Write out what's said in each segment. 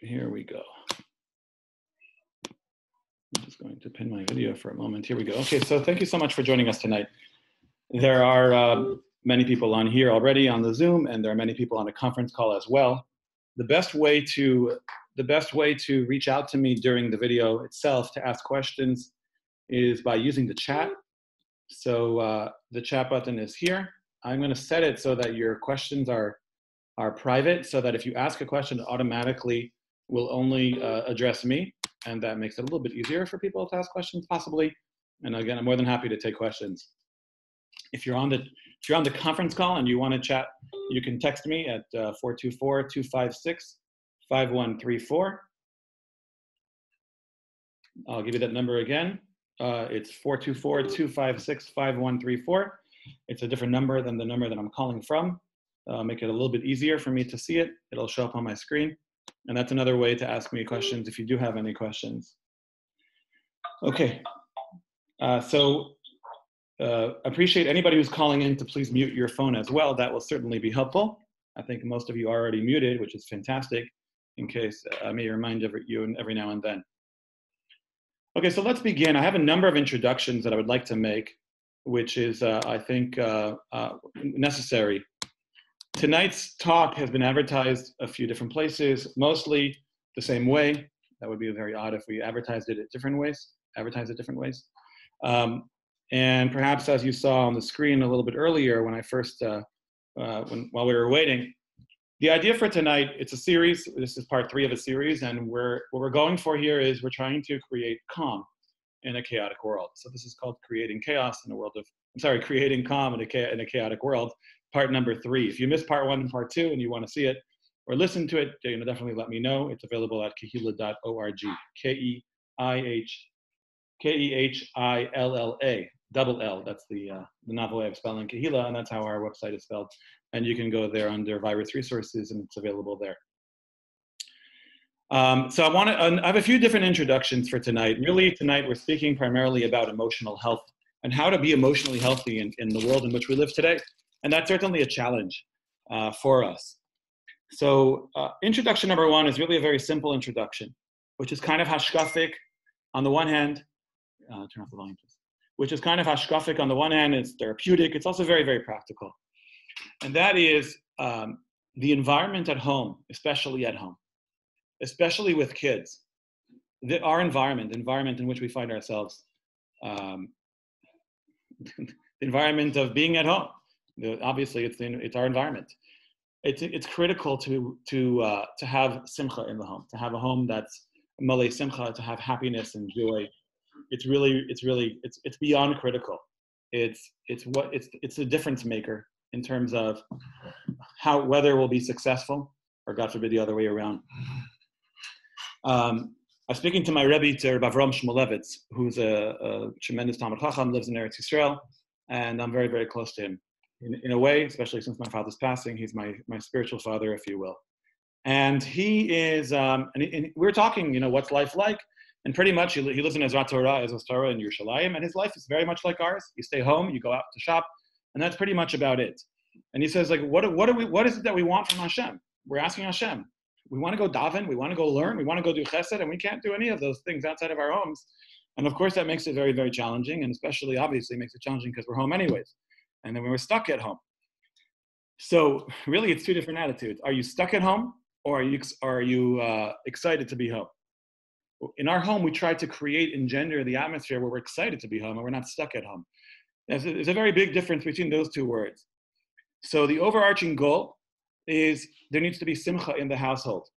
Here we go. I'm just going to pin my video for a moment. Here we go. Okay, so thank you so much for joining us tonight. There are many people on here already on the Zoom, and there are many people on the conference call as well. The best way to reach out to me during the video itself to ask questions is by using the chat. So the chat button is here. I'm going to set it so that your questions are private, so that if you ask a question, it automatically will only address me, and that makes it a little bit easier for people to ask questions, possibly. And again, I'm more than happy to take questions. If you're on the conference call and you want to chat, you can text me at 424-256-5134. I'll give you that number again. It's 424-256-5134. It's a different number than the number that I'm calling from. Make it a little bit easier for me to see it. It'll show up on my screen. And that's another way to ask me questions if you do have any questions. Okay, appreciate anybody who's calling in to please mute your phone as well. That will certainly be helpful. I think most of you are already muted, which is fantastic, in case I may remind you every now and then. Okay, so let's begin. I have a number of introductions that I would like to make, which is, I think, necessary. Tonight's talk has been advertised a few different places, mostly the same way. That would be very odd if we advertised it different ways. And perhaps, as you saw on the screen a little bit earlier when I first, while we were waiting, the idea for tonight, it's a series. This is part 3 of a series, and what we're going for here is we're trying to create calm in a chaotic world. So this is called Creating Chaos in a World of, Creating Calm in a Chaotic World, part number 3. If you missed part 1 and part 2 and you want to see it or listen to it, definitely let me know. It's available at kehilla.org, K-E-H-I-L-L-A, double L. That's the novel way of spelling Kehilla, and that's how our website is spelled. And you can go there under virus resources, and it's available there. So I have a few different introductions for tonight. Really, tonight we're speaking primarily about emotional health and how to be emotionally healthy in the world in which we live today. And that's certainly a challenge for us. So introduction number 1 is really a very simple introduction, which is kind of hashkafic on the one hand. Turn off the volume, please. Which is kind of hashkafic on the one hand. It's therapeutic. It's also very, very practical. And that is the environment at home, especially at home, especially with kids. Our environment in which we find ourselves, the environment of being at home. Obviously, it's our environment. It's critical to have simcha in the home, to have a home that's malei simcha, to have happiness and joy. It's beyond critical. It's a difference maker in terms of whether we'll be successful, or God forbid the other way around. I was speaking to my Rebbe, to Rav Avram Shmulevitz, who's a tremendous Talmid Chacham, lives in Eretz Yisrael, and I'm very, very close to him. In a way, especially since my father's passing, he's my spiritual father, if you will. And he is, and we're talking, what's life like? And pretty much he lives in Ezrat Torah in Yerushalayim, and his life is very much like ours. You stay home, you go out to shop, and that's pretty much about it. And he says, like, what is it that we want from Hashem? We're asking Hashem. We want to go daven, we want to go learn, we want to go do chesed, and we can't do any of those things outside of our homes. And of course, that makes it very, very challenging, and especially, obviously, makes it challenging because we're home anyways. And then we're stuck at home. So really, it's 2 different attitudes. Are you stuck at home, or are you excited to be home? In our home, we try to engender the atmosphere where we're excited to be home and we're not stuck at home. There's a very big difference between those 2 words. So the overarching goal is there needs to be simcha in the household.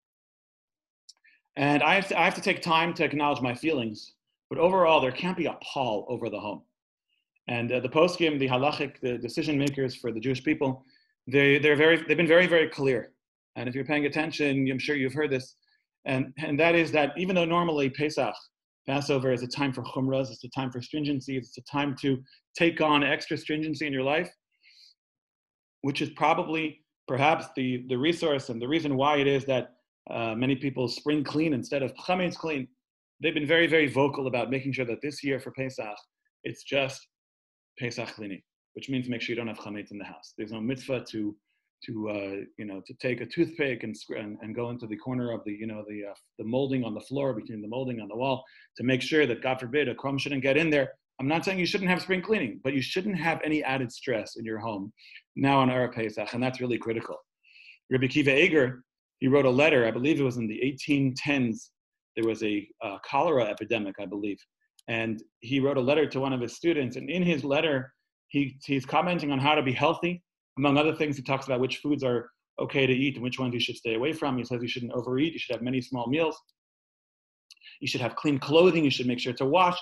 And I have to take time to acknowledge my feelings, but overall, there can't be a pall over the home. And the poskim, the halachic, the decision makers for the Jewish people, they've been very, very clear. And if you're paying attention, I'm sure you've heard this. And that is that even though normally Passover is a time for chumras, it's a time for stringency, it's a time to take on extra stringency in your life, which is perhaps the resource and the reason why it is that many people spring clean instead of chametz clean. They've been very, very vocal about making sure that this year for Pesach, it's just Pesach cleaning, which means make sure you don't have chametz in the house. There's no mitzvah to to take a toothpick and go into the corner of the molding on the floor, between the molding on the wall, to make sure that, God forbid, a crumb shouldn't get in there. I'm not saying you shouldn't have spring cleaning, but you shouldn't have any added stress in your home now on Erev Pesach, and that's really critical. Rabbi Akiva Eger, he wrote a letter, I believe it was in the 1810s. There was a cholera epidemic, I believe, and he wrote a letter to one of his students, and in his letter, he's commenting on how to be healthy. Among other things, he talks about which foods are okay to eat and which ones you should stay away from. He says you shouldn't overeat, you should have many small meals, you should have clean clothing, you should make sure to wash,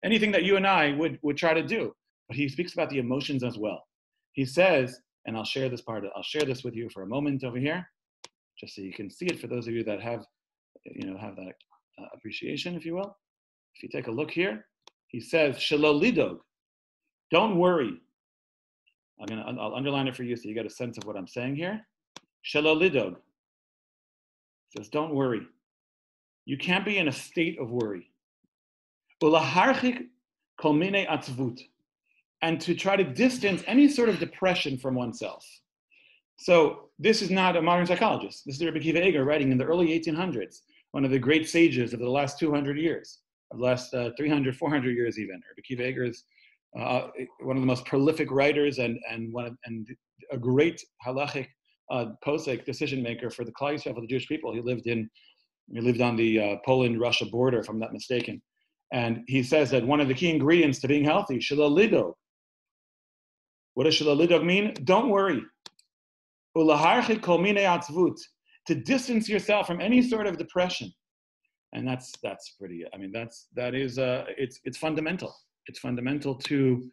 anything that you and I would try to do. But he speaks about the emotions as well. He says, and I'll share this with you for a moment over here, just so you can see it for those of you that have that appreciation, if you will. If you take a look here, he says, Shelo lidog, don't worry. I'll underline it for you so you get a sense of what I'm saying here. Shelo lidog says, don't worry. You can't be in a state of worry. Ulaharchik kol minei atzvut, and to try to distance any sort of depression from oneself. So this is not a modern psychologist. This is Rabbi Akiva Eger writing in the early 1800s, one of the great sages of the last 200 years, of the last 300, 400 years even. Rabbi Akiva Eger is one of the most prolific writers and a great halachic posek decision maker for the Klal Yisrael, for the Jewish people. He lived on the Poland-Russia border, if I'm not mistaken. And he says that one of the key ingredients to being healthy, shelo lidog. What does shelo lidog mean? Don't worry. Ulaharchik kol minei atzvut, to distance yourself from any sort of depression. And that's pretty. It's fundamental. It's fundamental to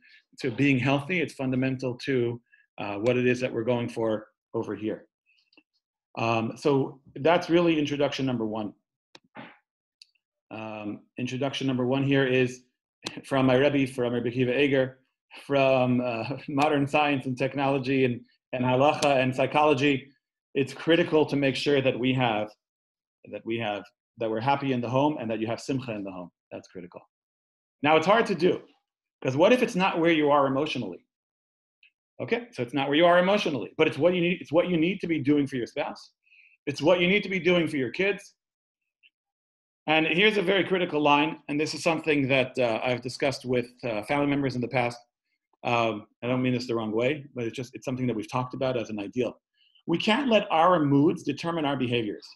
being healthy. It's fundamental to what it is that we're going for over here. So that's really introduction number one. Introduction number one here is from my Rebbe, from Rabbi Akiva Eger, from modern science and technology and halacha and psychology. It's critical to make sure that we're happy in the home and that you have simcha in the home. That's critical. Now, it's hard to do, because what if it's not where you are emotionally? Okay, so it's not where you are emotionally, but it's what you need. It's what you need to be doing for your spouse. It's what you need to be doing for your kids. And here's a very critical line, and this is something that I've discussed with family members in the past. I don't mean this the wrong way, but it's something that we've talked about as an ideal. We can't let our moods determine our behaviors.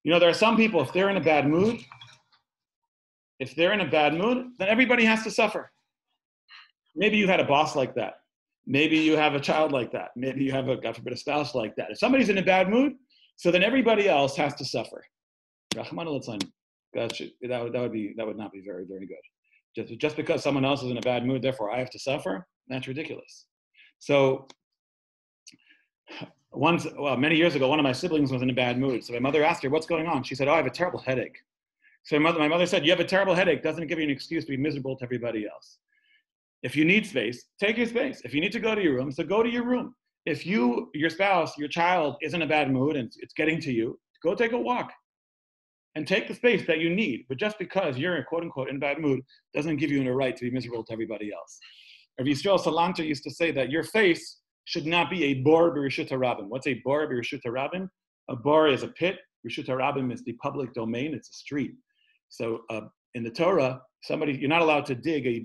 There are some people, if they're in a bad mood, then everybody has to suffer. Maybe you've had a boss like that. Maybe you have a child like that. Maybe you have God forbid, a spouse like that. If somebody's in a bad mood, so then everybody else has to suffer. That would not be very, very good. Just because someone else is in a bad mood, therefore I have to suffer? That's ridiculous. So many years ago, one of my siblings was in a bad mood. So my mother asked her, what's going on? She said, I have a terrible headache. So my mother said, you have a terrible headache. Doesn't give you an excuse to be miserable to everybody else. If you need space, take your space. If you need to go to your room, so go to your room. If your spouse, your child is in a bad mood and it's getting to you, go take a walk and take the space that you need. But just because you're, quote unquote, in a bad mood doesn't give you a right to be miserable to everybody else. Rabbi Yisrael Salanter used to say that your face should not be a bor b'reshut harabim. What's a bor b'reshut harabim? A bor is a pit. Reshut harabim is the public domain. It's a street. So in the Torah, you're not allowed to dig a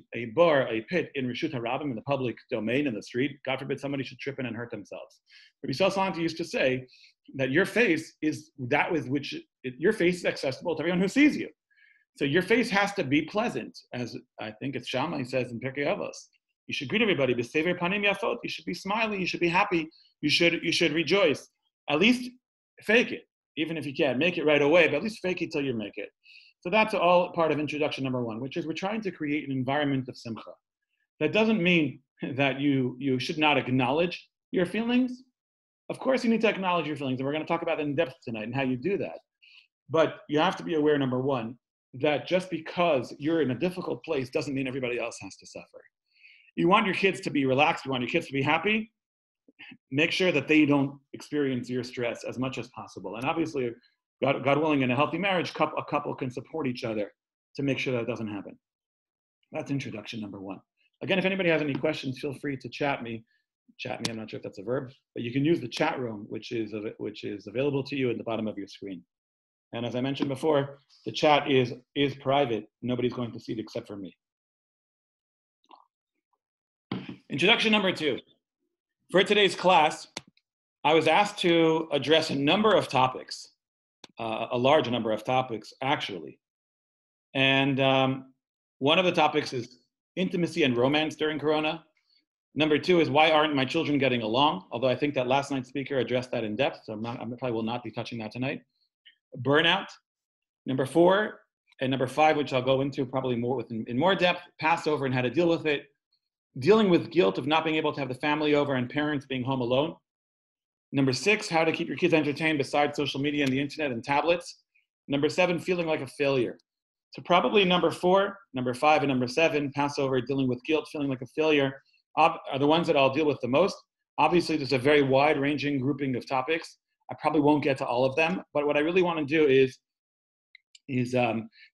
pit in Reshut harabim, in the public domain, in the street. God forbid somebody should trip in and hurt themselves. Rabbi Yisrael Salanter used to say that your face is that with which your face is accessible to everyone who sees you. So your face has to be pleasant, as I think it's Shammai says in Pirkei Avos. You should greet everybody. B'sever panim yafot. You should be smiling. You should be happy. You should rejoice. At least fake it, even if you can't make it right away. But at least fake it till you make it. So that's all part of introduction number one, which is we're trying to create an environment of simcha. That doesn't mean that you should not acknowledge your feelings. Of course, you need to acknowledge your feelings, and we're going to talk about it in depth tonight and how you do that. But you have to be aware, number one, that just because you're in a difficult place doesn't mean everybody else has to suffer. You want your kids to be relaxed, you want your kids to be happy, make sure that they don't experience your stress as much as possible. And obviously, God willing, in a healthy marriage, a couple can support each other to make sure that doesn't happen. That's introduction number one. Again, if anybody has any questions, feel free to chat me. chat me, I'm not sure if that's a verb, but you can use the chat room, which is available to you at the bottom of your screen. And as I mentioned before, the chat is private. Nobody's going to see it except for me. Introduction number 2. For today's class, I was asked to address a number of topics, a large number of topics, actually. And one of the topics is intimacy and romance during Corona. Number 2 is why aren't my children getting along? Although I think that last night's speaker addressed that in depth, so I probably will not be touching that tonight. Burnout. Number 4 and number 5, which I'll go into probably more in more depth, Passover and how to deal with it. Dealing with guilt of not being able to have the family over and parents being home alone. Number 6, how to keep your kids entertained besides social media and the internet and tablets. Number 7, feeling like a failure. So probably number 4, number 5, and number 7, Passover, dealing with guilt, feeling like a failure, are the ones that I'll deal with the most. Obviously, there's a very wide-ranging grouping of topics. I probably won't get to all of them, but what I really want to do is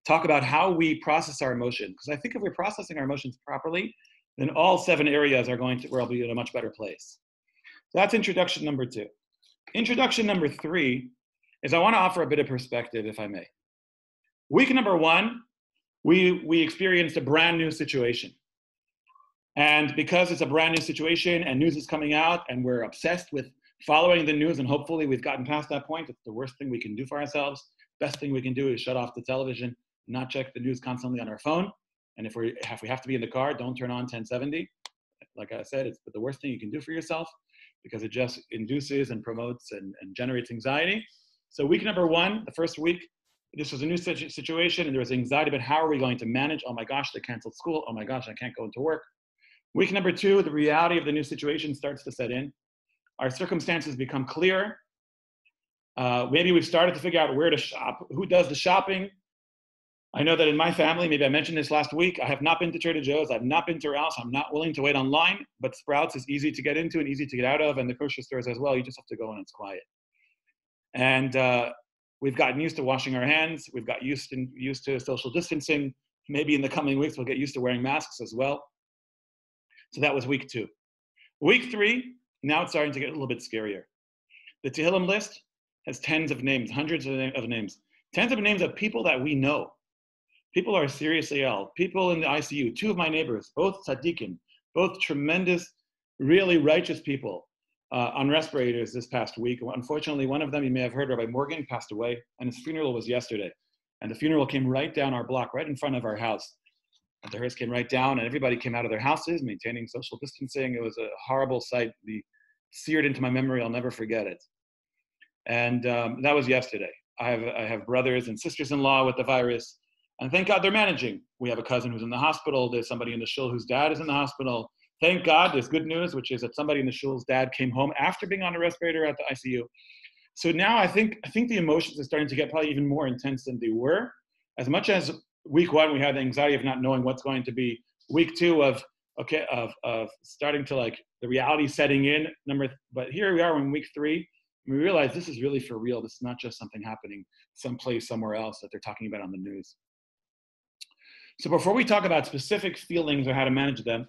talk about how we process our emotions. Because I think if we're processing our emotions properly, then all 7 areas are going to, where I'll be in a much better place. So that's introduction number 2. Introduction number 3 is I want to offer a bit of perspective, if I may. Week number 1, we experienced a brand new situation. And because it's a brand new situation and news is coming out and we're obsessed with following the news and hopefully we've gotten past that point, it's the worst thing we can do for ourselves. Best thing we can do is shut off the television, not check the news constantly on our phone. And if we have to be in the car, don't turn on 1070. Like I said, it's the worst thing you can do for yourself because it just induces and promotes and generates anxiety. So week number 1, the first week, this was a new situation and there was anxiety about how are we going to manage? Oh my gosh, they canceled school. Oh my gosh, I can't go into work. Week number 2, the reality of the new situation starts to set in. Our circumstances become clear. Maybe we've started to figure out where to shop, who does the shopping. I know that in my family, maybe I mentioned this last week, I have not been to Trader Joe's, I've not been to Ralph's, I'm not willing to wait online, but Sprouts is easy to get into and easy to get out of, and the grocery stores as well, you just have to go and it's quiet. And we've gotten used to washing our hands, we've got used to social distancing, maybe in the coming weeks we'll get used to wearing masks as well. So that was week 2. Week 3, now it's starting to get a little bit scarier. The Tehillim list has tens of names, hundreds of names, tens of names of people that we know. People are seriously ill. People in the ICU, 2 of my neighbors, both tzaddikim, both tremendous, really righteous people on respirators this past week. Unfortunately, one of them, you may have heard, Rabbi Morgan, passed away, and his funeral was yesterday. And the funeral came right down our block, right in front of our house. And the hearse came right down, and everybody came out of their houses, maintaining social distancing. It was a horrible sight. Be seared into my memory. I'll never forget it. And that was yesterday. I have brothers and sisters-in-law with the virus, and thank God they're managing. We have a cousin who's in the hospital. There's somebody in the shul whose dad is in the hospital. Thank God there's good news, which is that somebody in the shul's dad came home after being on a respirator at the ICU. So now I think the emotions are starting to get probably even more intense than they were. As much as week 1, we had the anxiety of not knowing what's going to be. Week 2 of starting to like the reality setting in. But here we are in week 3. And we realize this is really for real. This is not just something happening someplace somewhere else that they're talking about on the news. So before we talk about specific feelings or how to manage them,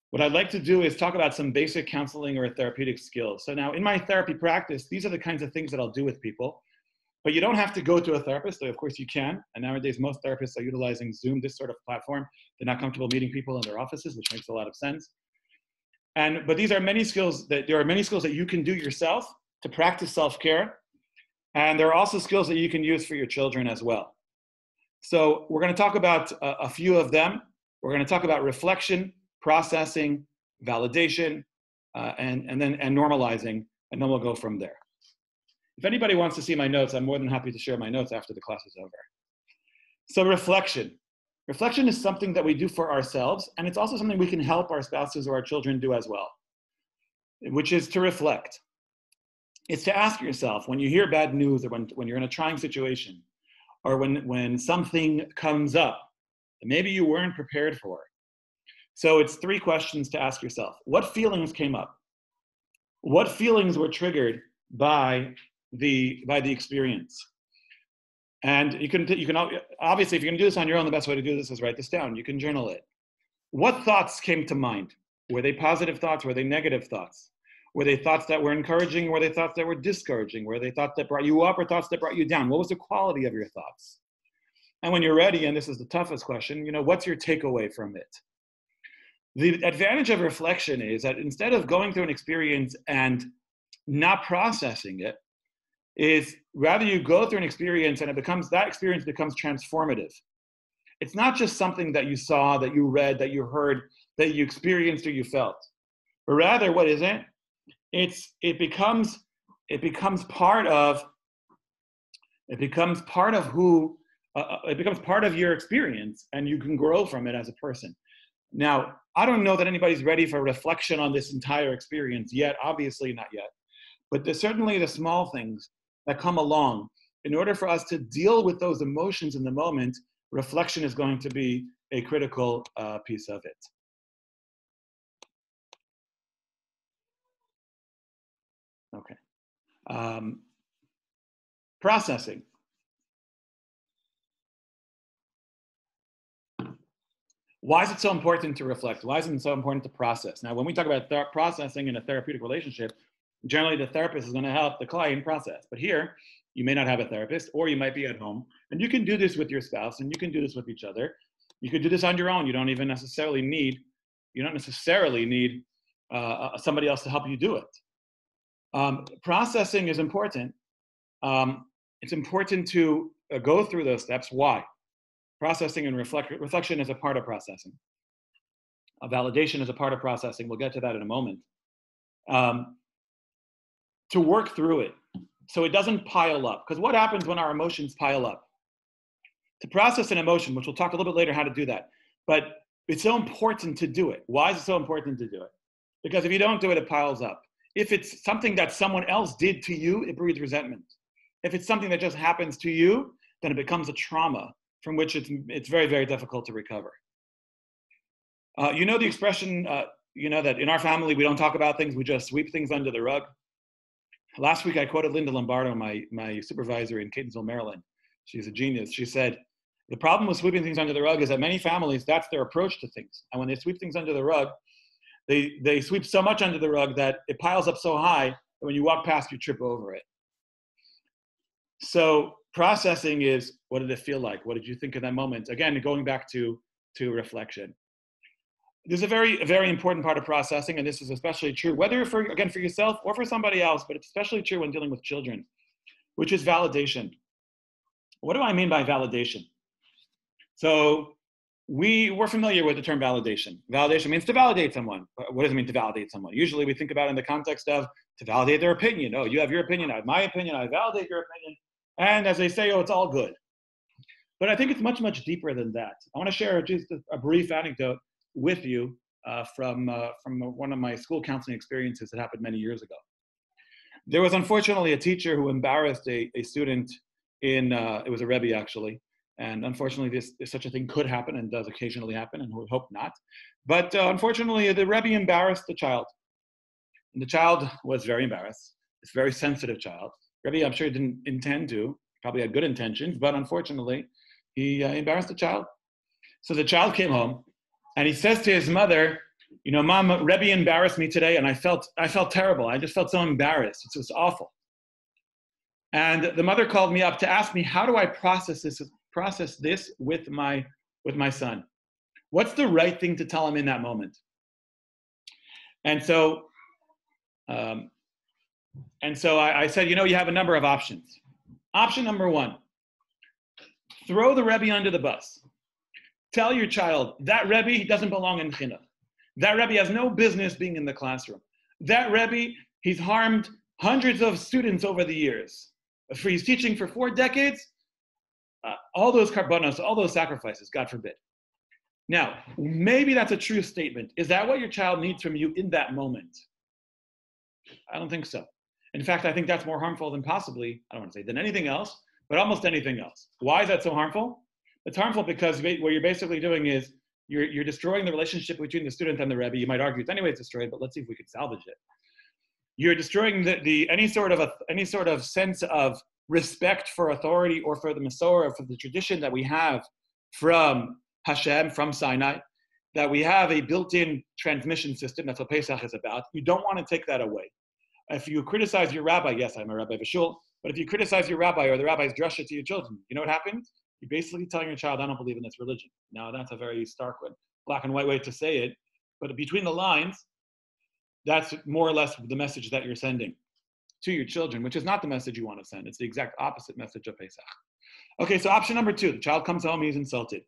what I'd like to do is talk about some basic counseling or therapeutic skills. So now in my therapy practice, these are the kinds of things that I'll do with people. But you don't have to go to a therapist, though of course you can. And nowadays, most therapists are utilizing Zoom, this sort of platform. They're not comfortable meeting people in their offices, which makes a lot of sense. But there are many skills that you can do yourself to practice self-care. And there are also skills that you can use for your children as well. So we're going to talk about a few of them. We're going to talk about reflection, processing, validation, and normalizing, and then we'll go from there. If anybody wants to see my notes, I'm more than happy to share my notes after the class is over. So reflection. Reflection is something that we do for ourselves, and it's also something we can help our spouses or our children do as well, which is to reflect. It's to ask yourself, when you hear bad news or when you're in a trying situation, or when something comes up that maybe you weren't prepared for. So it's 3 questions to ask yourself. What feelings came up? What feelings were triggered by the experience? And you can obviously, if you're going to do this on your own, the best way to do this is write this down. You can journal it. What thoughts came to mind? Were they positive thoughts? Were they negative thoughts? Were they thoughts that were encouraging? Were they thoughts that were discouraging? Were they thoughts that brought you up or thoughts that brought you down? What was the quality of your thoughts? And when you're ready, and this is the toughest question, what's your takeaway from it? The advantage of reflection is that instead of going through an experience and not processing it, is rather you go through an experience and that experience becomes transformative. It's not just something that you saw, that you read, that you heard, that you experienced or you felt. But rather, what is it? It becomes part of your experience, and you can grow from it as a person. Now, I don't know that anybody's ready for reflection on this entire experience yet, obviously not yet, but there's certainly the small things that come along. In order for us to deal with those emotions in the moment, reflection is going to be a critical piece of it. Okay. Processing. Why is it so important to reflect? Why is it so important to process? Now, when we talk about processing in a therapeutic relationship, generally the therapist is going to help the client process. But here, you may not have a therapist, or you might be at home, and you can do this with your spouse, and you can do this with each other. You could do this on your own. You don't necessarily need somebody else to help you do it. Processing is important. It's important to go through those steps. Why? Processing and reflection is a part of processing. Validation is a part of processing. We'll get to that in a moment. To work through it so it doesn't pile up. Because what happens when our emotions pile up? To process an emotion, which we'll talk a little bit later how to do that, but it's so important to do it. Why is it so important to do it? Because if you don't do it, it piles up. If it's something that someone else did to you, it breeds resentment. If it's something that just happens to you, then it becomes a trauma from which it's very, very difficult to recover. The expression, that in our family, we don't talk about things, we just sweep things under the rug. Last week, I quoted Linda Lombardo, my supervisor in Catonsville, Maryland. She's a genius. She said, the problem with sweeping things under the rug is that many families, that's their approach to things. And when they sweep things under the rug, they sweep so much under the rug that it piles up so high that when you walk past, you trip over it. So processing is, what did it feel like? What did you think of that moment? Again, going back to reflection. There's a very, very important part of processing, and this is especially true, whether for yourself or for somebody else, but it's especially true when dealing with children, which is validation. What do I mean by validation? So we're familiar with the term validation. Validation means to validate someone. What does it mean to validate someone? Usually we think about it in the context of to validate their opinion. Oh, you have your opinion, I have my opinion, I validate your opinion. And as they say, oh, it's all good. But I think it's much, much deeper than that. I want to share just a brief anecdote with you from one of my school counseling experiences that happened many years ago. There was unfortunately a teacher who embarrassed a student it was a Rebbe actually, and unfortunately such a thing could happen and does occasionally happen, and we hope not. But unfortunately the Rebbe embarrassed the child. And the child was very embarrassed. It's a very sensitive child. Rebbe, I'm sure, didn't intend to, probably had good intentions, but unfortunately he embarrassed the child. So the child came home, and he says to his mother, Mom, Rebbe embarrassed me today, and I felt terrible. I just felt so embarrassed. It was awful. And the mother called me up to ask me, how do I process this with my son? What's the right thing to tell him in that moment? And so I said, you have a number of options. Option number one, throw the Rebbe under the bus. Tell your child, that Rebbe doesn't belong in chinuch. That Rebbe has no business being in the classroom. That Rebbe, he's harmed hundreds of students over the years. He's teaching for 4 decades. All those karbanos, all those sacrifices, God forbid. Now, maybe that's a true statement. Is that what your child needs from you in that moment? I don't think so. In fact, I think that's more harmful than possibly, I don't want to say than anything else, but almost anything else. Why is that so harmful? It's harmful because what you're basically doing is you're destroying the relationship between the student and the Rebbe. You might argue it's anyways destroyed, but let's see if we could salvage it. You're destroying any sort of sense of respect for authority or for the Masorah, for the tradition that we have from Hashem, from Sinai. that we have a built-in transmission system. That's what Pesach is about. You don't want to take that away. If you criticize your rabbi, yes, I'm a rabbi of a shul, but if you criticize your rabbi or the rabbi's drasha to your children, you know what happens? You're basically telling your child, I don't believe in this religion. Now, that's a very stark one, black and white way to say it, but between the lines, that's more or less the message that you're sending to your children, which is not the message you want to send. It's the exact opposite message of Pesach. Okay, so option number 2, the child comes home, he's insulted.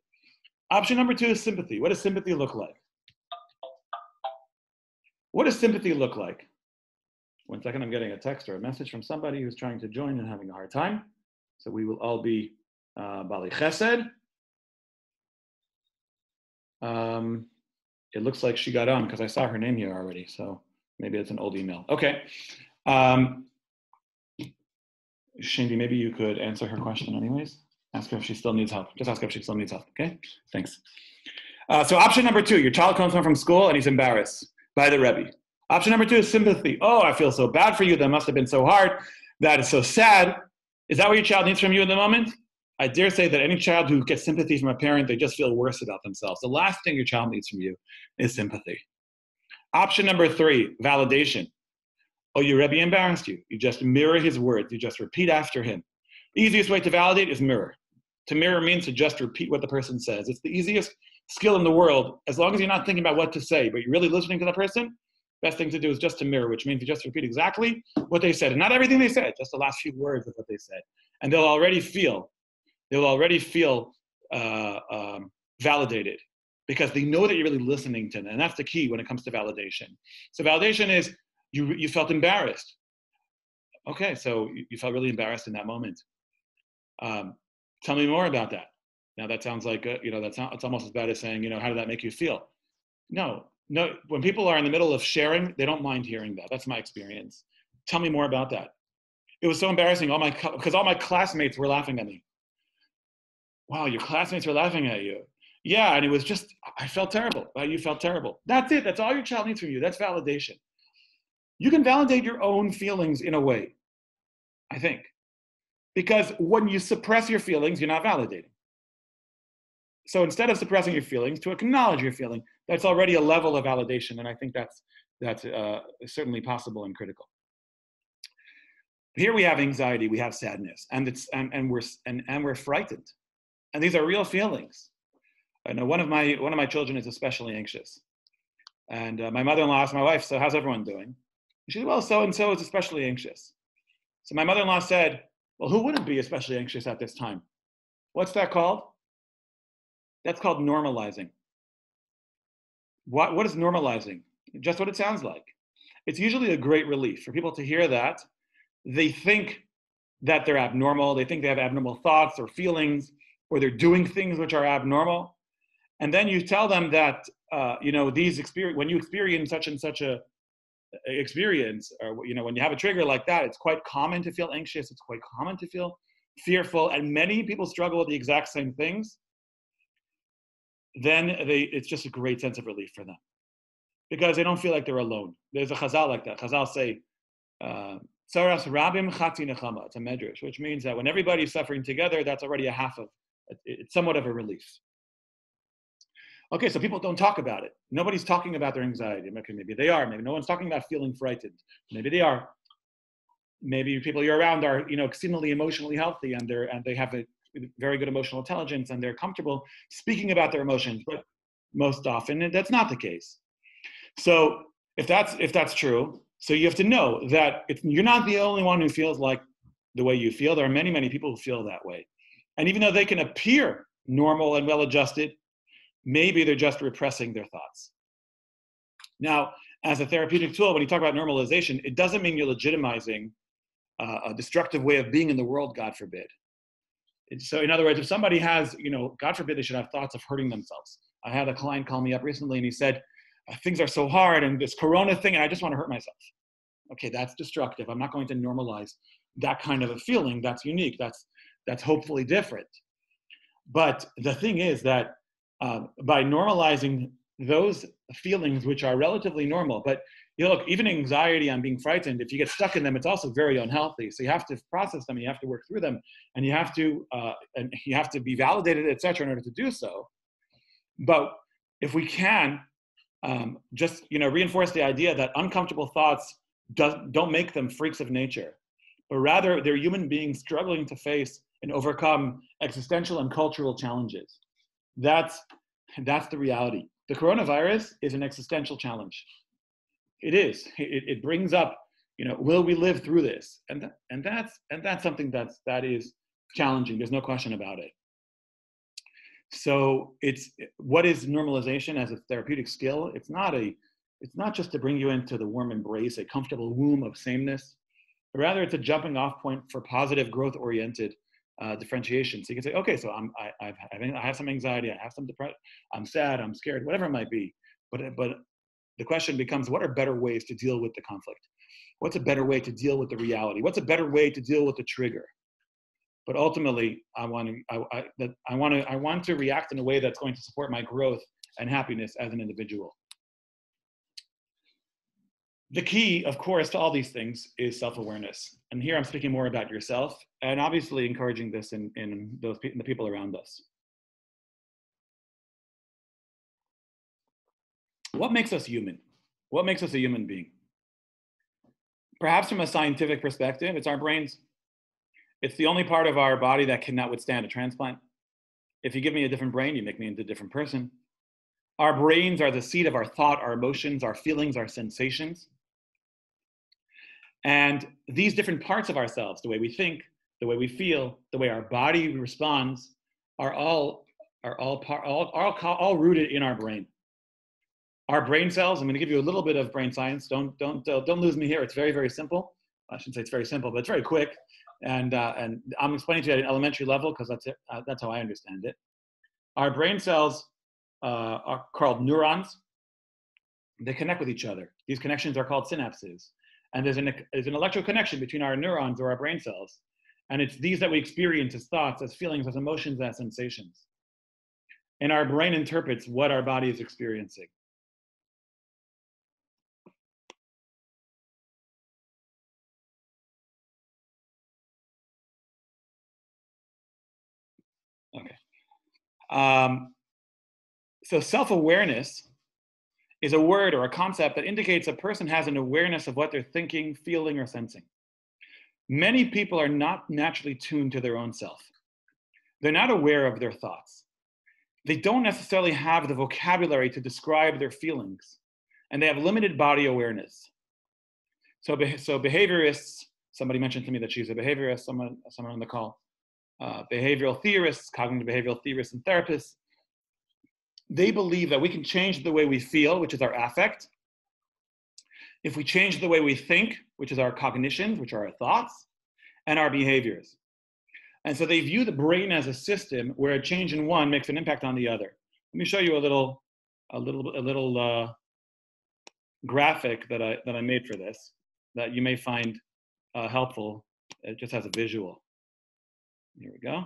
Option number 2 is sympathy. What does sympathy look like? What does sympathy look like? 1 second, I'm getting a text or a message from somebody who's trying to join and having a hard time. So we will all be Bali Chesed. It looks like she got on because I saw her name here already. So maybe it's an old email. Okay. Shindy, maybe you could answer her question anyways. Ask her if she still needs help. Just ask her if she still needs help, okay? Thanks. So option number 2, your child comes home from school and he's embarrassed by the Rebbe. Option number 2 is sympathy. Oh, I feel so bad for you. That must have been so hard. That is so sad. Is that what your child needs from you in the moment? I dare say that any child who gets sympathy from a parent, they just feel worse about themselves. The last thing your child needs from you is sympathy. Option number 3, validation. Oh, your Rebbe embarrassed you. You just mirror his words. You just repeat after him. The easiest way to validate is mirror. To mirror means to just repeat what the person says. It's the easiest skill in the world, as long as you're not thinking about what to say, but you're really listening to the person. Best thing to do is just to mirror, which means you just repeat exactly what they said. And not everything they said, just the last few words of what they said. And they'll already feel validated because they know that you're really listening to them. And that's the key when it comes to validation. So validation is you felt embarrassed. Okay, so you felt really embarrassed in that moment. Tell me more about that. Now that sounds like, it's almost as bad as saying, how did that make you feel? No, when people are in the middle of sharing, they don't mind hearing that. That's my experience. Tell me more about that. It was so embarrassing, because all my classmates were laughing at me. Wow, your classmates were laughing at you. Yeah, and it was just, I felt terrible. You felt terrible. That's it. That's all your child needs from you. That's validation. You can validate your own feelings in a way, I think. Because when you suppress your feelings, you're not validating. So instead of suppressing your feelings, to acknowledge your feeling, that's already a level of validation, and I think that's certainly possible and critical. Here we have anxiety, we have sadness, and we're frightened, and these are real feelings. I know one of my children is especially anxious, and my mother-in-law asked my wife, "So how's everyone doing?" She said, "Well, so and so is especially anxious." So my mother-in-law said, "Well, who wouldn't be especially anxious at this time?" What's that called? That's called normalizing. What is normalizing? Just what it sounds like. It's usually a great relief for people to hear that. They think that they're abnormal. They think they have abnormal thoughts or feelings, or they're doing things which are abnormal. And then you tell them that, when you experience such and such a experience, or when you have a trigger like that, it's quite common to feel anxious. It's quite common to feel fearful, and many people struggle with the exact same things. Then it's just a great sense of relief for them, because they don't feel like they're alone. There's a chazal like that. Chazal say, "Tsaras rabim chati nechama." It's a medrash, which means that when everybody's suffering together, that's already it's somewhat of a relief. Okay, so people don't talk about it. Nobody's talking about their anxiety. Okay, maybe they are. Maybe no one's talking about feeling frightened. Maybe they are. Maybe people you're around are, exceedingly emotionally healthy, and they have a very good emotional intelligence, and they're comfortable speaking about their emotions. But most often, that's not the case. So if that's true, so you have to know that you're not the only one who feels like the way you feel. There are many, many people who feel that way, and even though they can appear normal and well-adjusted, maybe they're just repressing their thoughts. Now, as a therapeutic tool, when you talk about normalization, it doesn't mean you're legitimizing a destructive way of being in the world, God forbid. So in other words, if somebody has, God forbid, they should have thoughts of hurting themselves. I had a client call me up recently and he said, things are so hard and this Corona thing, and I just want to hurt myself. Okay, that's destructive. I'm not going to normalize that kind of a feeling. That's unique. That's hopefully different. But the thing is that by normalizing those feelings, which are relatively normal, but look, even anxiety and being frightened, if you get stuck in them, it's also very unhealthy. So you have to process them, you have to work through them, and you have to be validated, etc., in order to do so. But if we can just reinforce the idea that uncomfortable thoughts don't make them freaks of nature, but rather they're human beings struggling to face and overcome existential and cultural challenges. That's the reality. The coronavirus is an existential challenge. It is. It brings up, will we live through this? And that's something that is challenging. There's no question about it. So what is normalization as a therapeutic skill? It's not just to bring you into the warm embrace, a comfortable womb of sameness, but rather it's a jumping off point for positive growth-oriented differentiation. So you can say, okay, so I have some anxiety, I have some depression, I'm sad, I'm scared, whatever it might be. But the question becomes, what are better ways to deal with the conflict? What's a better way to deal with the reality? What's a better way to deal with the trigger? But ultimately, I want to react in a way that's going to support my growth and happiness as an individual. The key, of course, to all these things is self-awareness. And here I'm speaking more about yourself, and obviously encouraging this in the people around us. What makes us human? What makes us a human being? Perhaps from a scientific perspective, it's our brains. It's the only part of our body that cannot withstand a transplant. If you give me a different brain, you make me into a different person. Our brains are the seat of our thought, our emotions, our feelings, our sensations. And these different parts of ourselves, the way we think, the way we feel, the way our body responds, are all rooted in our brain. Our brain cells, I'm going to give you a little bit of brain science. Don't lose me here. It's very, very simple. I shouldn't say it's very simple, but it's very quick. And I'm explaining to you at an elementary level because that's how I understand it. Our brain cells are called neurons. They connect with each other. These connections are called synapses. And there's an electrical connection between our neurons or our brain cells. And it's these that we experience as thoughts, as feelings, as emotions, as sensations. And our brain interprets what our body is experiencing. Okay. So self-awareness is a word or a concept that indicates a person has an awareness of what they're thinking, feeling, or sensing. Many people are not naturally tuned to their own self. They're not aware of their thoughts. They don't necessarily have the vocabulary to describe their feelings, and they have limited body awareness. So behaviorists, somebody mentioned to me that she's a behaviorist, someone on the call, behavioral theorists, cognitive behavioral theorists, and therapists, they believe that we can change the way we feel, which is our affect, if we change the way we think, which is our cognitions, which are our thoughts, and our behaviors. And so they view the brain as a system where a change in one makes an impact on the other. Let me show you a little graphic that I made for this that you may find helpful. It just has a visual. Here we go.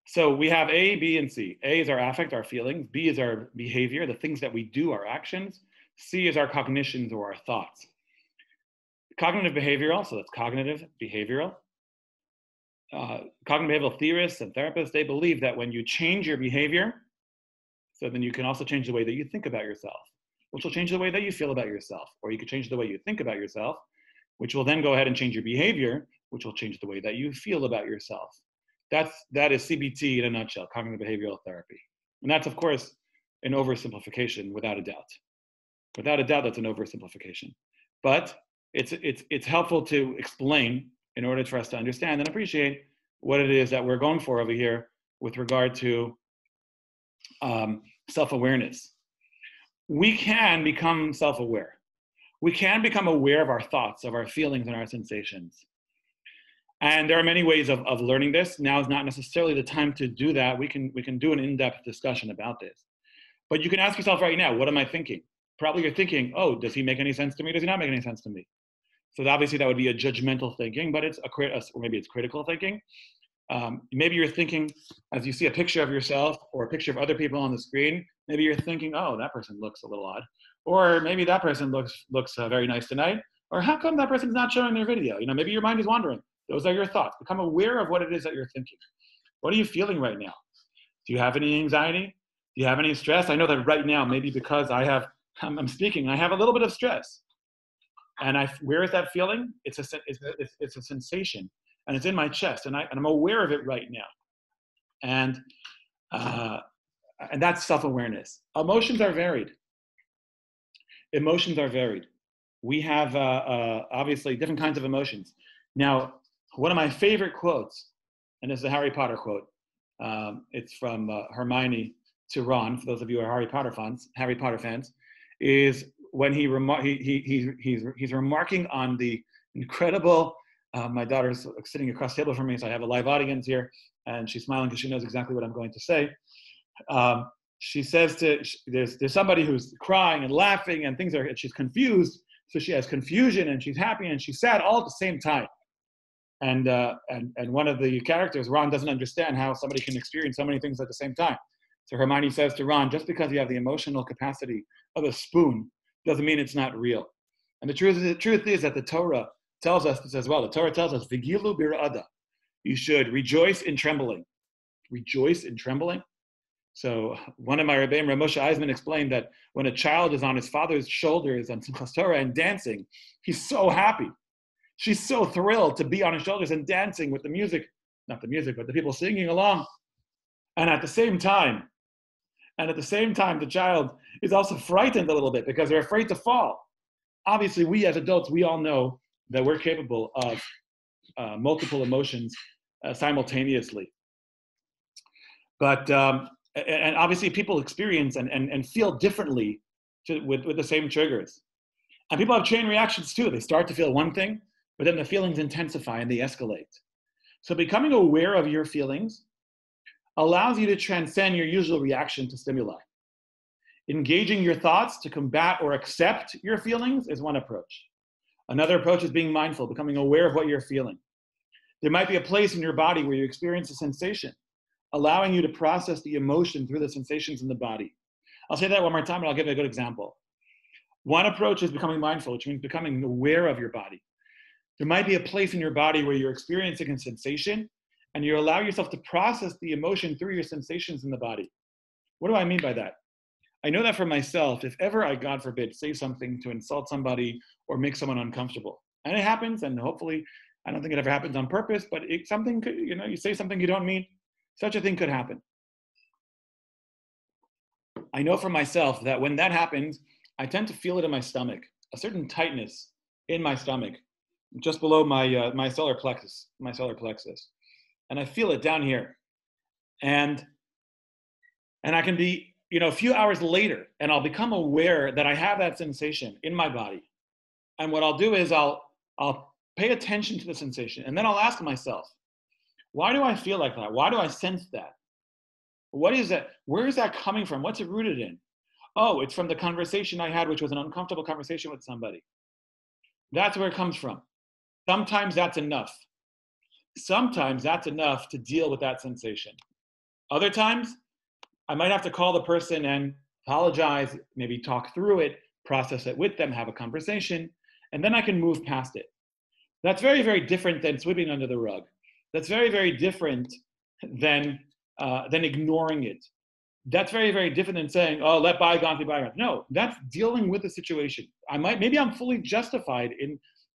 So we have A, B, and C. A is our affect, our feelings. B is our behavior, the things that we do, our actions. C is our cognitions or our thoughts. Cognitive behavioral, so that's cognitive behavioral. Cognitive behavioral theorists and therapists, they believe that when you change your behavior, so then you can also change the way that you think about yourself, which will change the way that you feel about yourself. Or you can change the way you think about yourself, which will then go ahead and change your behavior, which will change the way that you feel about yourself. That is CBT in a nutshell, cognitive behavioral therapy. And that's, of course, an oversimplification, without a doubt. Without a doubt, that's an oversimplification. But it's helpful to explain in order for us to understand and appreciate what it is that we're going for over here with regard to self-awareness. We can become self-aware. We can become aware of our thoughts, of our feelings, and our sensations. And there are many ways of learning this. Now is not necessarily the time to do that. We can do an in-depth discussion about this. But you can ask yourself right now, what am I thinking? Probably you're thinking, oh, does he make any sense to me? Does he not make any sense to me? So obviously that would be a judgmental thinking, but or maybe it's critical thinking. Maybe you're thinking, as you see a picture of yourself or a picture of other people on the screen, maybe you're thinking, oh, that person looks a little odd. Or maybe that person looks very nice tonight. Or how come that person's not showing their video? Maybe your mind is wandering. Those are your thoughts. Become aware of what it is that you're thinking. What are you feeling right now? Do you have any anxiety? Do you have any stress? I know that right now, maybe because I'm speaking, I have a little bit of stress. And where is that feeling? It's a sensation, and it's in my chest, and I'm aware of it right now. And that's self-awareness. Emotions are varied. Emotions are varied. We have obviously different kinds of emotions. Now, one of my favorite quotes, and this is a Harry Potter quote. It's from Hermione to Ron. For those of you who are Harry Potter fans, is when he's remarking on the incredible. My daughter's sitting across the table from me, so I have a live audience here, and she's smiling because she knows exactly what I'm going to say. She says there's somebody who's crying and laughing and and she's confused. So she has confusion and she's happy and she's sad all at the same time. And one of the characters, Ron, doesn't understand how somebody can experience so many things at the same time. So Hermione says to Ron, just because you have the emotional capacity of a spoon doesn't mean it's not real. And the truth is that the Torah tells us this as well. The Torah tells us, Vigilu bira'ada. You should rejoice in trembling. Rejoice in trembling. So one of my Rebbeim, Rav Moshe Eisman, explained that when a child is on his father's shoulders on Simchas Torah and dancing, he's so happy. She's so thrilled to be on his shoulders and dancing with the music, not the music, but the people singing along. And at the same time, the child is also frightened a little bit because they're afraid to fall. Obviously, we as adults, we all know that we're capable of multiple emotions simultaneously. But and obviously people experience and feel differently with the same triggers. And people have chain reactions too. They start to feel one thing, but then the feelings intensify and they escalate. So becoming aware of your feelings allows you to transcend your usual reaction to stimuli. Engaging your thoughts to combat or accept your feelings is one approach. Another approach is being mindful, becoming aware of what you're feeling. There might be a place in your body where you experience a sensation, allowing you to process the emotion through the sensations in the body. I'll say that one more time and I'll give you a good example. One approach is becoming mindful, which means becoming aware of your body. There might be a place in your body where you're experiencing a sensation and you allow yourself to process the emotion through your sensations in the body. What do I mean by that? I know that for myself, if ever I, God forbid, say something to insult somebody or make someone uncomfortable, and it happens, and hopefully, I don't think it ever happens on purpose, but something could, you say something you don't mean, such a thing could happen. I know for myself that when that happens, I tend to feel it in my stomach, a certain tightness in my stomach, just below my solar plexus, and I feel it down here, and I can be, a few hours later, and I'll become aware that I have that sensation in my body, and what I'll do is I'll pay attention to the sensation, and then I'll ask myself, why do I feel like that? Why do I sense that? What is that? Where is that coming from? What's it rooted in? Oh, it's from the conversation I had, which was an uncomfortable conversation with somebody. That's where it comes from. Sometimes that's enough. Sometimes that's enough to deal with that sensation. Other times, I might have to call the person and apologize, maybe talk through it, process it with them, have a conversation, and then I can move past it. That's very, very different than sweeping under the rug. That's very, very different than ignoring it. That's very, very different than saying, oh, let bygones be bygones. No, that's dealing with the situation. Maybe I'm fully justified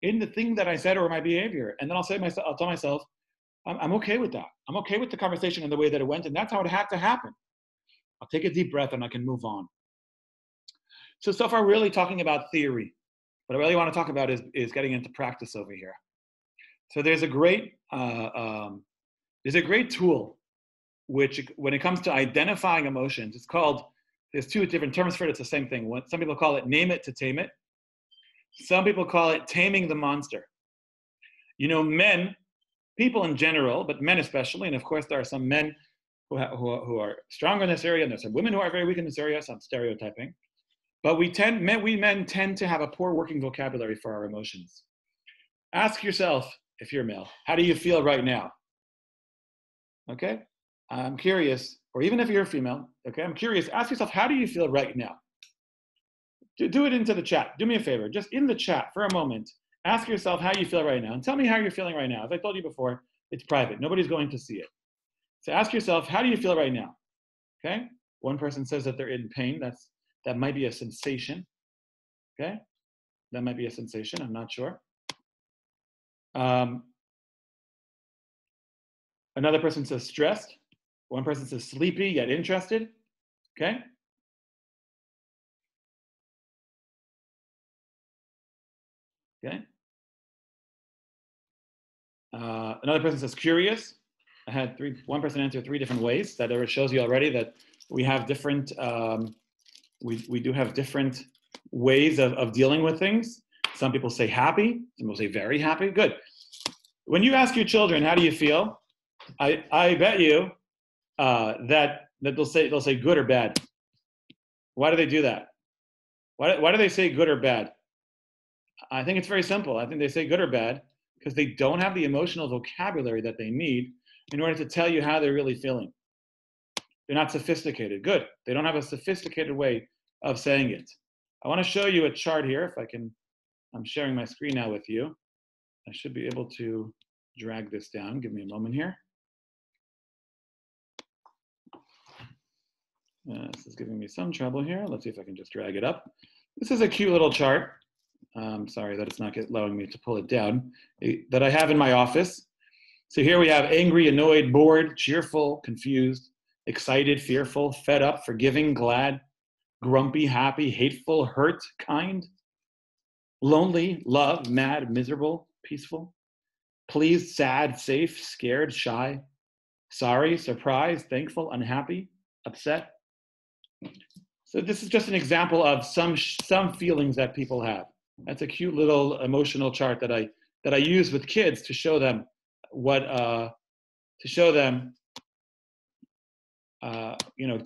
in the thing that I said or my behavior. And then I'll tell myself, I'm okay with that. I'm okay with the conversation and the way that it went. And that's how it had to happen. I'll take a deep breath and I can move on. So far, really talking about theory. What I really want to talk about is getting into practice over here. So there's a great tool which, when it comes to identifying emotions, there's two different terms for it. It's the same thing. Some people call it name it to tame it. Some people call it taming the monster. People in general, but men especially, and of course there are some men who are stronger in this area, and there's some women who are very weak in this area, so I'm stereotyping. But we men tend to have a poor working vocabulary for our emotions. Ask yourself, if you're male, how do you feel right now? Okay? I'm curious, or even if you're female, okay, I'm curious, ask yourself, how do you feel right now? Do it into the chat. Do me a favor, just in the chat for a moment, ask yourself how you feel right now, and tell me how you're feeling right now. As I told you before, it's private. Nobody's going to see it. So ask yourself, how do you feel right now? Okay. One person says that they're in pain. That might be a sensation. Okay. That might be a sensation. I'm not sure. Another person says stressed. One person says sleepy yet interested. Okay. Okay. Another person says curious. I had one person answer 3 different ways. That shows you already that we have different, we do have different ways of dealing with things. Some people say happy, some people say very happy. Good. When you ask your children, how do you feel? I bet you that they'll say good or bad. Why do they do that? Why do they say good or bad? I think it's very simple. I think they say good or bad because they don't have the emotional vocabulary that they need in order to tell you how they're really feeling. They're not sophisticated. Good. They don't have a sophisticated way of saying it. I want to show you a chart here. If I can, I'm sharing my screen now with you. I should be able to drag this down. Give me a moment here. This is giving me some trouble here. Let's see if I can just drag it up. This is a cute little chart. Sorry that it's not allowing me to pull it down, that I have in my office. So here we have angry, annoyed, bored, cheerful, confused, excited, fearful, fed up, forgiving, glad, grumpy, happy, hateful, hurt, kind, lonely, loved, mad, miserable, peaceful, pleased, sad, safe, scared, shy, sorry, surprised, thankful, unhappy, upset. So this is just an example of some feelings that people have. That's a cute little emotional chart that I use with kids to show them to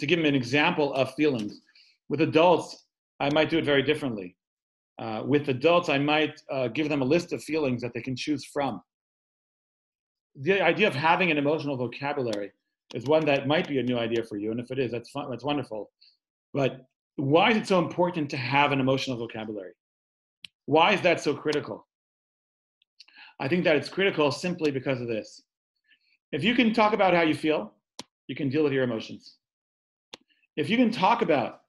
give them an example of feelings. With adults, I might do it very differently. With adults, I might give them a list of feelings that they can choose from. The idea of having an emotional vocabulary is one that might be a new idea for you, and if it is, that's fun, that's wonderful. But why is it so important to have an emotional vocabulary? Why is that so critical? I think that it's critical simply because of this. If you can talk about how you feel, you can deal with your emotions. If you can talk about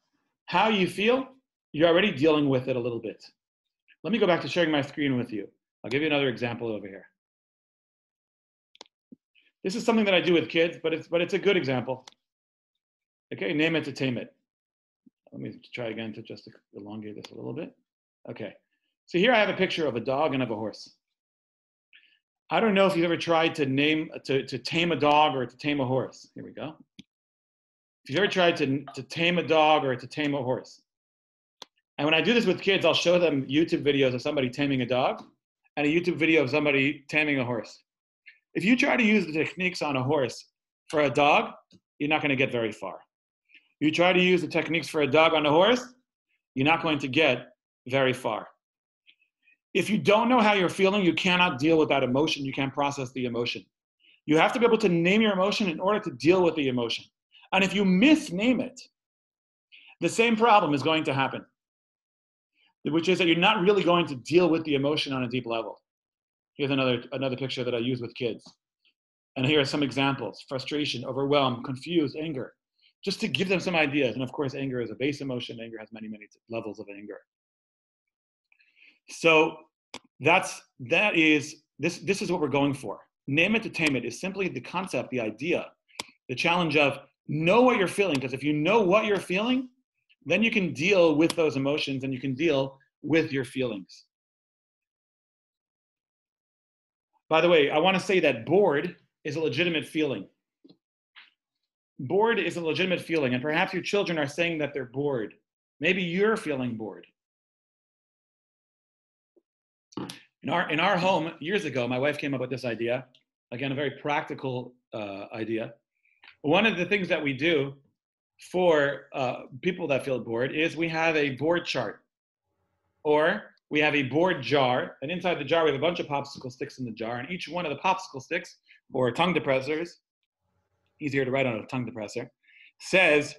how you feel, you're already dealing with it a little bit. Let me go back to sharing my screen with you. I'll give you another example over here. This is something that I do with kids, but it's a good example. Okay, name it to tame it. Let me try again to just elongate this a little bit. Okay, so here I have a picture of a dog and of a horse. I don't know if you've ever tried to tame a dog or to tame a horse. Here we go. If you've ever tried to tame a dog or to tame a horse. And when I do this with kids, I'll show them YouTube videos of somebody taming a dog and a YouTube video of somebody taming a horse. If you try to use the techniques on a horse for a dog, you're not going to get very far. You try to use the techniques for a dog on a horse, you're not going to get very far. If you don't know how you're feeling, you cannot deal with that emotion. You can't process the emotion. You have to be able to name your emotion in order to deal with the emotion. And if you misname it, the same problem is going to happen, which is that you're not really going to deal with the emotion on a deep level. Here's another picture that I use with kids. And here are some examples: frustration, overwhelm, confused, anger, just to give them some ideas. And of course, anger is a base emotion. Anger has many, many levels of anger. So this is what we're going for. Name it to tame it is simply the concept, the idea, the challenge of know what you're feeling. Because if you know what you're feeling, then you can deal with those emotions and you can deal with your feelings. By the way, I want to say that bored is a legitimate feeling. Bored is a legitimate feeling, and perhaps your children are saying that they're bored. Maybe you're feeling bored. In our home, years ago, my wife came up with this idea. Again, a very practical idea. One of the things that we do for people that feel bored is we have a board chart, or we have a board jar, and inside the jar we have a bunch of popsicle sticks in the jar, and each one of the popsicle sticks, or tongue depressors, easier to write on a tongue depressor, says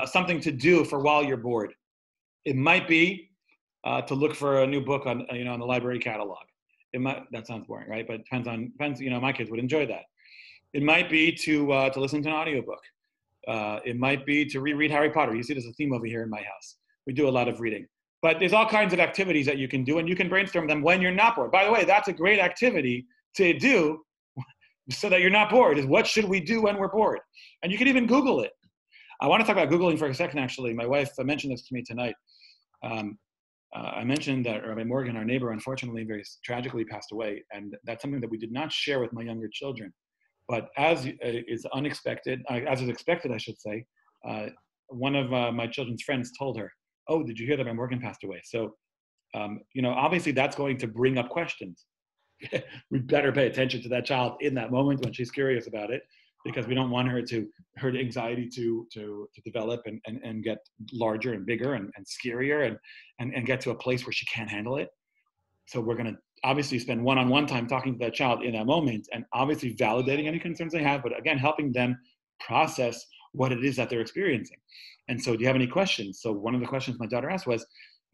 something to do for while you're bored. It might be to look for a new book on the library catalog. That sounds boring, right? But depends. My kids would enjoy that. It might be to listen to an audiobook. It might be to reread Harry Potter. You see there's a theme over here in my house. We do a lot of reading. But there's all kinds of activities that you can do, and you can brainstorm them when you're not bored. By the way, that's a great activity to do so that you're not bored, is what should we do when we're bored? And you can even Google it. I want to talk about Googling for a second, actually. My wife mentioned this to me tonight. I mentioned that Rabbi Morgan, our neighbor, unfortunately, very tragically passed away. And that's something that we did not share with my younger children. But as is unexpected, as is expected, I should say, one of my children's friends told her, "Oh, did you hear that Rabbi Morgan passed away?" So, obviously that's going to bring up questions. We better pay attention to that child in that moment when she's curious about it, because we don't want her anxiety to develop and get larger and bigger and scarier and get to a place where she can't handle it. So we're going to obviously spend one-on-one time talking to that child in that moment and obviously validating any concerns they have, but again, helping them process what it is that they're experiencing. And so, do you have any questions? So one of the questions my daughter asked was,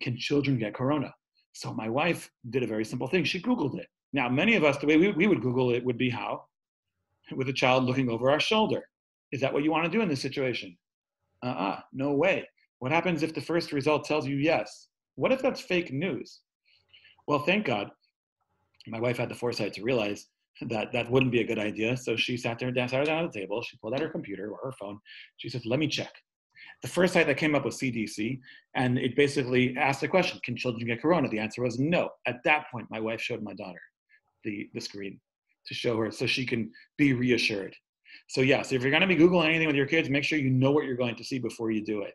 can children get corona? So my wife did a very simple thing. She Googled it. Now, many of us, the way we would Google it would be how? With a child looking over our shoulder. Is that what you want to do in this situation? No way. What happens if the first result tells you yes? What if that's fake news? Well, thank God, my wife had the foresight to realize that that wouldn't be a good idea. So she sat her down at the table. She pulled out her computer or her phone. She said, let me check. The first site that came up was CDC, and it basically asked the question, can children get corona? The answer was no. At that point, my wife showed my daughter the screen to show her so she can be reassured. So yes, if you're going to be Googling anything with your kids, make sure you know what you're going to see before you do it.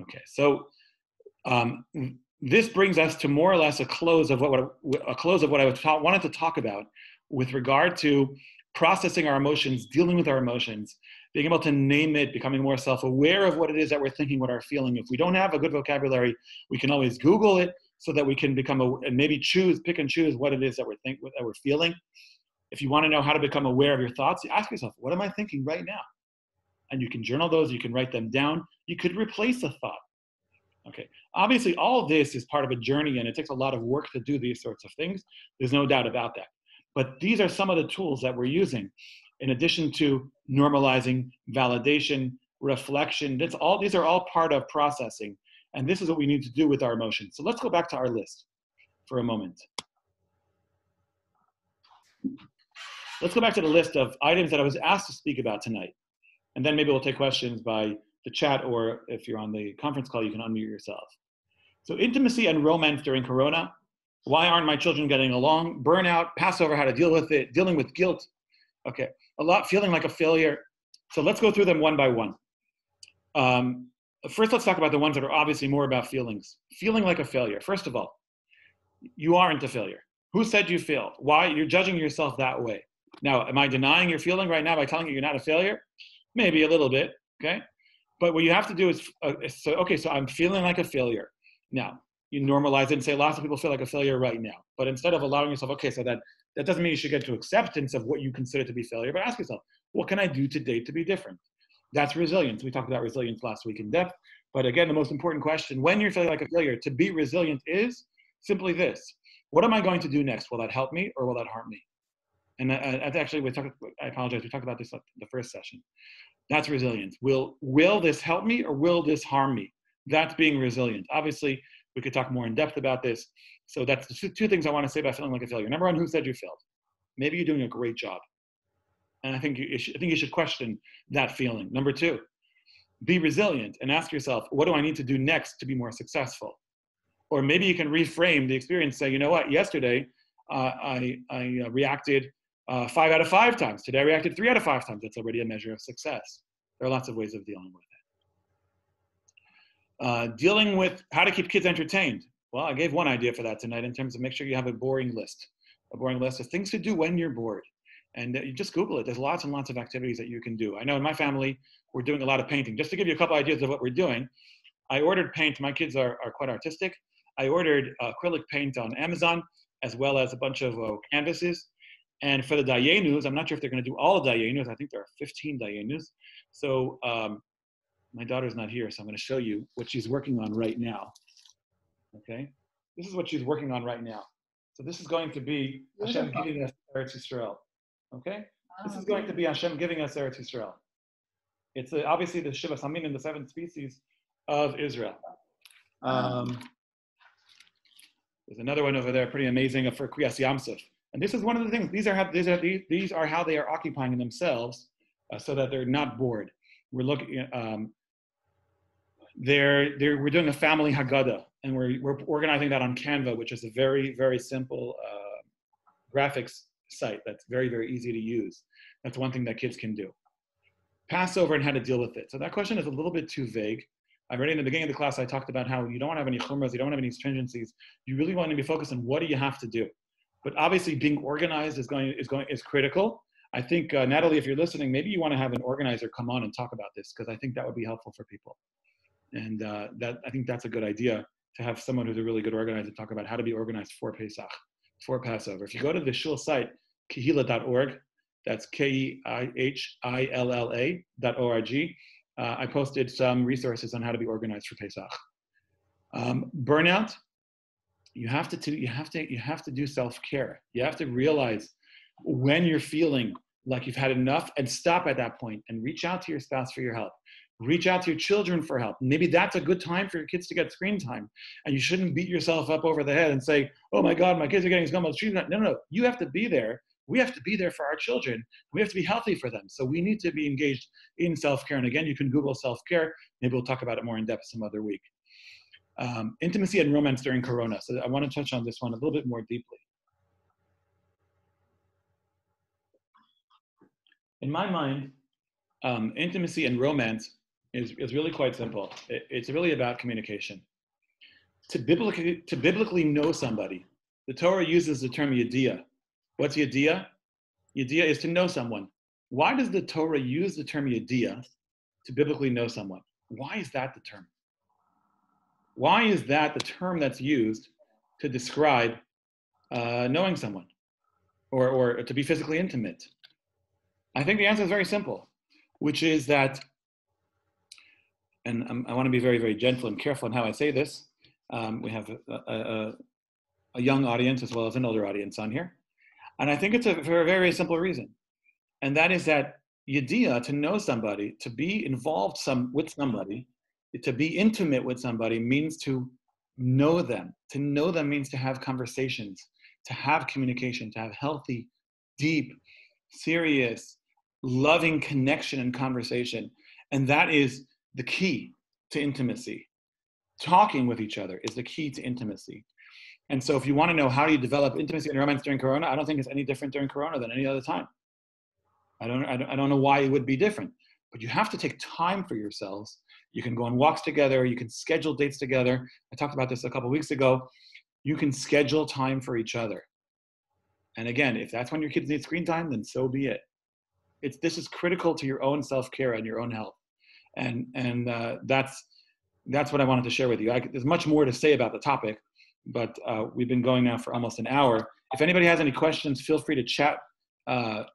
Okay, so this brings us to more or less a close of what I wanted to talk about with regard to processing our emotions, dealing with our emotions, being able to name it, becoming more self-aware of what it is that we're thinking, what we're feeling. If we don't have a good vocabulary, we can always Google it so that we can and maybe pick and choose what it is that we're feeling. If you want to know how to become aware of your thoughts, you ask yourself, what am I thinking right now? And you can journal those, you can write them down. You could replace a thought. Okay, obviously all of this is part of a journey and it takes a lot of work to do these sorts of things. There's no doubt about that. But these are some of the tools that we're using in addition to normalizing, validation, reflection. These are all part of processing. And this is what we need to do with our emotions. So let's go back to our list for a moment. Let's go back to the list of items that I was asked to speak about tonight. And then maybe we'll take questions by the chat, or if you're on the conference call, you can unmute yourself. So intimacy and romance during Corona. Why aren't my children getting along? Burnout, Passover, how to deal with it, dealing with guilt. Okay, feeling like a failure. So let's go through them one by one. First, let's talk about the ones that are obviously more about feelings. Feeling like a failure. First of all, you aren't a failure. Who said you failed? Why? You're judging yourself that way. Now, am I denying your feeling right now by telling you you're not a failure? Maybe a little bit, okay? But what you have to do is, so I'm feeling like a failure. Now, you normalize it and say lots of people feel like a failure right now. But instead of allowing yourself, okay, so that doesn't mean you should get to acceptance of what you consider to be failure, but ask yourself, what can I do today to be different? That's resilience. We talked about resilience last week in depth. But again, the most important question when you're feeling like a failure to be resilient is simply this. What am I going to do next? Will that help me or will that harm me? And actually, I apologize, we talked about this at the first session. That's resilience. Will this help me or will this harm me? That's being resilient. Obviously, we could talk more in depth about this. So that's the two things I want to say about feeling like a failure. Number one, who said you failed? Maybe you're doing a great job. And I think you should question that feeling. Number two, be resilient and ask yourself, what do I need to do next to be more successful? Or maybe you can reframe the experience, say, you know what, yesterday I reacted 5 out of 5 times. Today I reacted 3 out of 5 times. That's already a measure of success. There are lots of ways of dealing with it. Dealing with how to keep kids entertained. Well, I gave one idea for that tonight in terms of make sure you have a boring list of things to do when you're bored. And you just Google it. There's lots and lots of activities that you can do. I know in my family, we're doing a lot of painting. Just to give you a couple ideas of what we're doing, I ordered paint. My kids are quite artistic. I ordered acrylic paint on Amazon, as well as a bunch of canvases. And for the Dayenus, I'm not sure if they're going to do all the Dayenus. I think there are 15 Dayenus. So my daughter's not here, so I'm going to show you what she's working on right now. Okay, this is what she's working on right now. So this is going to be Hashem giving us Eretz Yisrael. Okay, This is going to be Hashem giving us Eretz Yisrael. It's obviously the Shiva Samin and the 7 species of Israel. There's another one over there, pretty amazing, for Kriyas Yamsuf. And this is one of the things. These are how they are occupying themselves, so that they're not bored. We're looking at, we're doing a family Haggadah, and we're organizing that on Canva, which is a very, very simple graphics site that's very, very easy to use. That's one thing that kids can do. Passover and how to deal with it. So that question is a little bit too vague. Already in the beginning of the class, I talked about how you don't want to have any chumras, you don't want to have any stringencies. You really want to be focused on what do you have to do. But obviously, being organized is critical. I think Natalie, if you're listening, maybe you want to have an organizer come on and talk about this, because I think that would be helpful for people. And I think that's a good idea, to have someone who's a really good organizer talk about how to be organized for Pesach, for Passover. If you go to the shul site, kehila.org, that's KEIHILLA.org. I posted some resources on how to be organized for Pesach. Burnout, you have to do self-care. You have to realize when you're feeling like you've had enough, and stop at that point and reach out to your spouse for your help. Reach out to your children for help. Maybe that's a good time for your kids to get screen time, and you shouldn't beat yourself up over the head and say, "Oh my God, my kids are getting scum on the street." No, you have to be there. We have to be there for our children. We have to be healthy for them. So we need to be engaged in self-care. And again, you can Google self-care. Maybe we'll talk about it more in depth some other week. Intimacy and romance during Corona. So I want to touch on this one a little bit more deeply. In my mind, intimacy and romance is really quite simple. It's really about communication. To biblically know somebody, the Torah uses the term yediyah. What's yediyah? Yediyah is to know someone. Why does the Torah use the term yediyah to biblically know someone? Why is that the term? Why is that the term that's used to describe knowing someone, or to be physically intimate? I think the answer is very simple, which is that, and I want to be very, very gentle and careful in how I say this. We have a young audience as well as an older audience on here. And I think it's for a very, very simple reason. And that is that yediyah, to know somebody, to be involved with somebody, to be intimate with somebody, means to know them. To know them means to have conversations, to have communication, to have healthy, deep, serious, loving connection and conversation. And that is the key to intimacy. Talking with each other is the key to intimacy. And so if you want to know how do you develop intimacy and romance during Corona, I don't think it's any different during Corona than any other time. I don't know why it would be different, but you have to take time for yourselves. You can go on walks together. You can schedule dates together. I talked about this a couple of weeks ago. You can schedule time for each other. And again, if that's when your kids need screen time, then so be it. This is critical to your own self-care and your own health. And that's what I wanted to share with you. There's much more to say about the topic, but we've been going now for almost an hour. If anybody has any questions, feel free to chat, to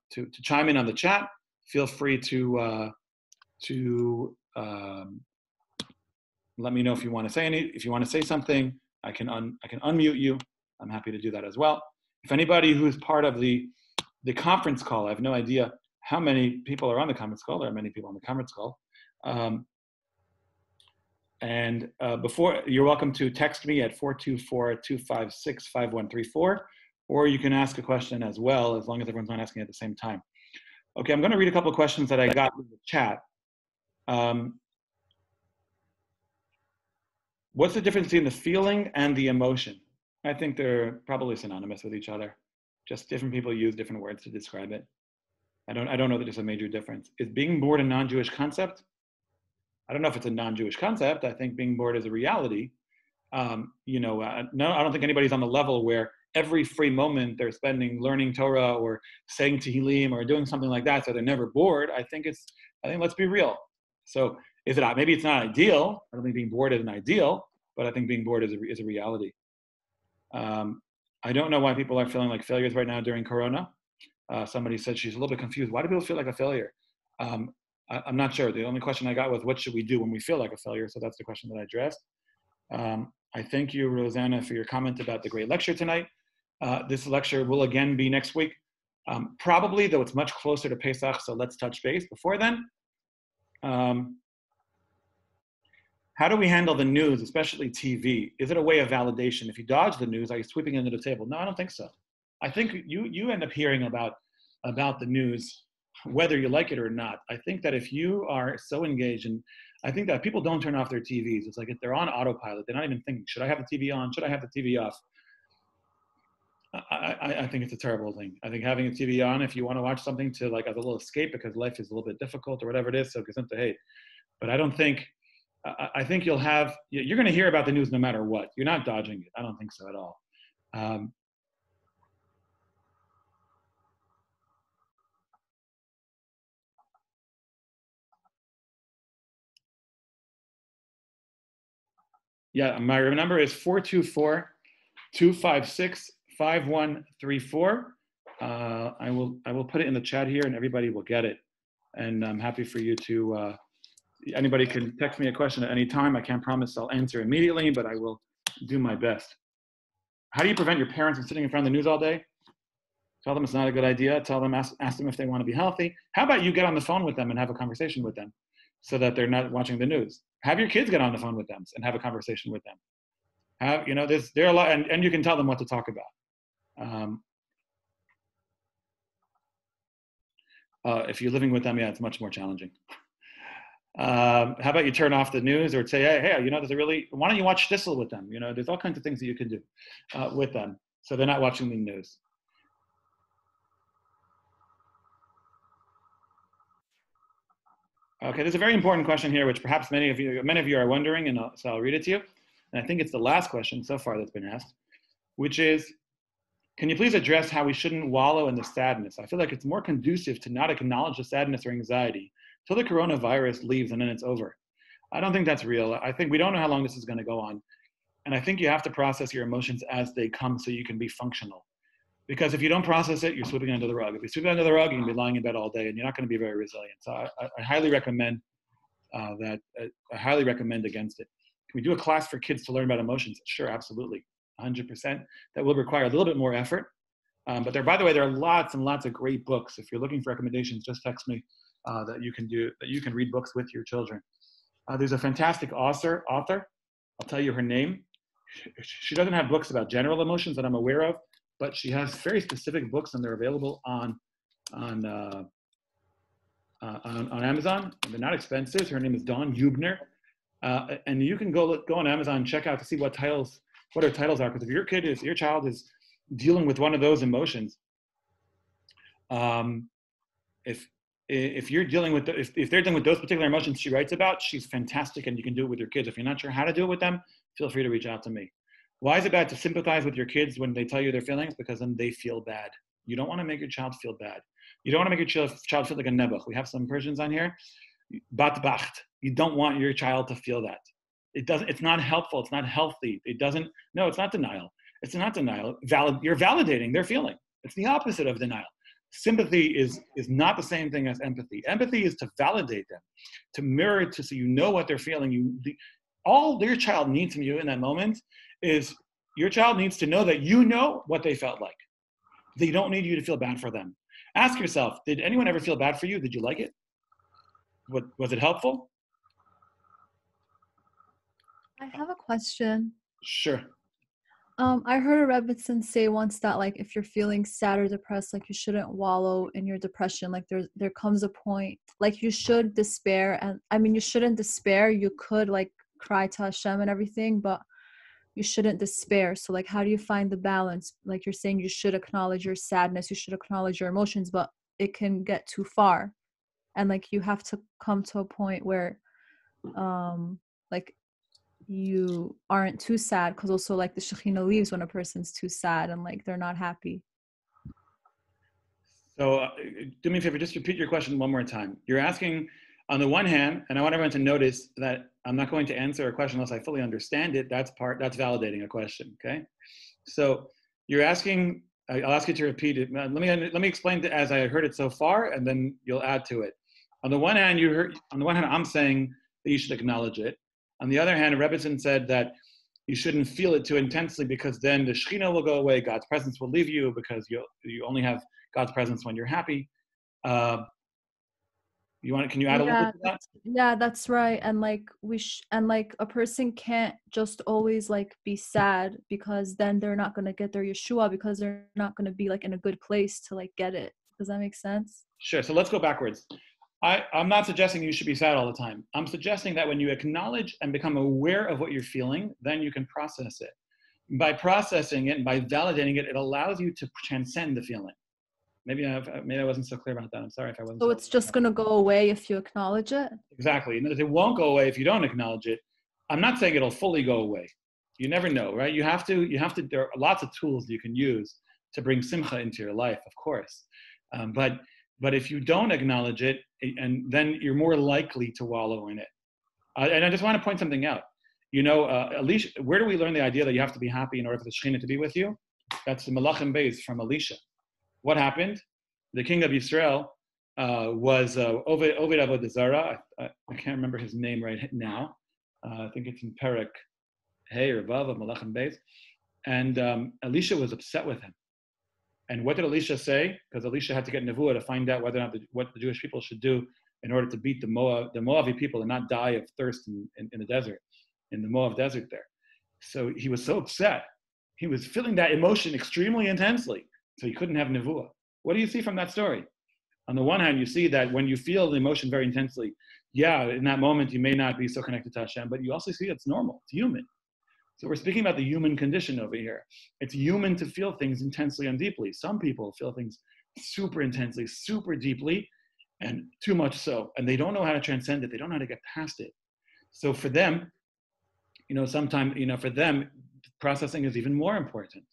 chime in on the chat. Feel free to let me know if you want to say something. I can unmute you. I'm happy to do that as well. If anybody who's part of the conference call, I have no idea how many people are on the conference call. There are many people on the conference call. Before, you're welcome to text me at 424-256-5134, or you can ask a question as well, as long as everyone's not asking at the same time. Okay, I'm going to read a couple of questions that I got in the chat. What's the difference between the feeling and the emotion? I think they're probably synonymous with each other. Just different people use different words to describe it. I don't know that there's a major difference. Is being bored a non-Jewish concept? I don't know if it's a non-Jewish concept. I think being bored is a reality. No, I don't think anybody's on the level where every free moment they're spending learning Torah or saying Tehillim or doing something like that, so they're never bored. I think let's be real. So maybe it's not ideal. I don't think being bored is an ideal, but I think being bored is a reality. I don't know why people are feeling like failures right now during Corona. Somebody said she's a little bit confused. Why do people feel like a failure? I'm not sure. The only question I got was, what should we do when we feel like a failure? So that's the question that I addressed. I thank you, Rosanna, for your comment about the great lecture tonight. This lecture will again be next week. Probably, though it's much closer to Pesach, so let's touch base before then. How do we handle the news, especially TV? Is it a way of validation? If you dodge the news, are you sweeping it under the table? No, I don't think so. I think you end up hearing about the news, whether you like it or not. I think that if you are so engaged, and I think that people don't turn off their TVs. It's like if they're on autopilot, they're not even thinking, should I have the TV on? Should I have the TV off? I think it's a terrible thing. I think having a TV on, if you want to watch something to like as a little escape because life is a little bit difficult or whatever it is, so gesund to hate. But I don't think, I think you're going to hear about the news no matter what. You're not dodging it. I don't think so at all. Yeah, my number is 424-256-5134. I will put it in the chat here, and everybody will get it. And I'm happy for you to. Anybody can text me a question at any time. I can't promise I'll answer immediately, but I will do my best. How do you prevent your parents from sitting in front of the news all day? Tell them it's not a good idea. Tell them, ask them if they want to be healthy. How about you get on the phone with them and have a conversation with them so that they're not watching the news? Have your kids get on the phone with them and have a conversation with them. There are a lot, and you can tell them what to talk about. If you're living with them, yeah, it's much more challenging. How about you turn off the news or say, hey, why don't you watch Shtisel with them? There's all kinds of things that you can do with them so they're not watching the news. Okay, there's a very important question here, which perhaps many of you are wondering, and so I'll read it to you. And I think it's the last question so far that's been asked, which is, can you please address how we shouldn't wallow in the sadness? I feel like it's more conducive to not acknowledge the sadness or anxiety till the coronavirus leaves and then it's over. I don't think that's real. I think we don't know how long this is going to go on. And I think you have to process your emotions as they come so you can be functional. Because if you don't process it, you're sweeping it under the rug. If you sweep it under the rug, you can be lying in bed all day and you're not going to be very resilient. So I highly recommend I highly recommend against it. Can we do a class for kids to learn about emotions? Sure, absolutely, 100%. That will require a little bit more effort. But by the way, there are lots and lots of great books. If you're looking for recommendations, just text me that you can read books with your children. There's a fantastic author. I'll tell you her name. She doesn't have books about general emotions that I'm aware of, but she has very specific books, and they're available on Amazon. And they're not expensive. Her name is Dawn Hubner, and you can go on Amazon and check out to see what her titles are. Because if your child is dealing with one of those emotions, if you're dealing with if they're dealing with those particular emotions she writes about, she's fantastic, and you can do it with your kids. If you're not sure how to do it with them, feel free to reach out to me. Why is it bad to sympathize with your kids when they tell you their feelings? Because then they feel bad. You don't want to make your child feel bad. You don't want to make your child feel like a nebuch. We have some Persians on here. Bat bacht. You don't want your child to feel that. It's not helpful. It's not healthy. No, it's not denial. It's not denial. You're validating their feeling. It's the opposite of denial. Sympathy is not the same thing as empathy. Empathy is to validate them, to mirror it so you know what they're feeling. All your child needs from you in that moment is your child needs to know that you know what they felt like. They don't need you to feel bad for them. Ask yourself, did anyone ever feel bad for you? Did you like it? Was it helpful? I have a question. Sure. I heard a Rebbitzin say once that if you're feeling sad or depressed, you shouldn't wallow in your depression. There comes a point, you should despair. And I mean, you shouldn't despair. You could cry to Hashem and everything, but you shouldn't despair. So how do you find the balance? You're saying you should acknowledge your sadness, you should acknowledge your emotions, but it can get too far. And you have to come to a point where you aren't too sad, because also the Shekhinah leaves when a person's too sad and they're not happy. So do me a favor, just repeat your question one more time. You're asking, on the one hand, and I want everyone to notice that I'm not going to answer a question unless I fully understand it. That's validating a question, okay? So you're asking, I'll ask you to repeat it. Let me explain it as I heard it so far, and then you'll add to it. On the one hand, I'm saying that you should acknowledge it. On the other hand, Rebbitzin said that you shouldn't feel it too intensely, because then the Shekhinah will go away, God's presence will leave you, because you only have God's presence when you're happy. Can you add a little bit to that? Yeah, that's right. And like and like a person can't just always like be sad, because then they're not gonna get their Yeshua, because they're not gonna be like in a good place to like get it. Does that make sense? Sure. So let's go backwards. I'm not suggesting you should be sad all the time. I'm suggesting that when you acknowledge and become aware of what you're feeling, then you can process it. By processing it and by validating it, it allows you to transcend the feeling. Maybe I wasn't so clear about that. I'm sorry if I wasn't. So it's just going to go away if you acknowledge it? Exactly. And it won't go away if you don't acknowledge it. I'm not saying it'll fully go away. You never know, right? You have to, there are lots of tools you can use to bring simcha into your life, of course. But if you don't acknowledge it, and then you're more likely to wallow in it. And I just want to point something out. Elisha, where do we learn the idea that you have to be happy in order for the Shekhinah to be with you? That's the Malachim Beis from Elisha. What happened? The king of Israel was Oved Avodah Zarah. I can't remember his name right now. I think it's in Perek Hey or Vav of Malachim Beis. And Elisha was upset with him. And what did Elisha say? Because Elisha had to get Nevuah to find out whether or not what the Jewish people should do in order to beat the Moavi people and not die of thirst in the desert, in the Moab desert there. So he was so upset. He was feeling that emotion extremely intensely. So he couldn't have Nevuah. What do you see from that story? On the one hand, you see that when you feel the emotion very intensely, in that moment you may not be so connected to Hashem, but you also see it's normal, it's human. So we're speaking about the human condition over here. It's human to feel things intensely and deeply. Some people feel things super intensely, super deeply, and too much so. And they don't know how to transcend it. They don't know how to get past it. So for them, for them, processing is even more important.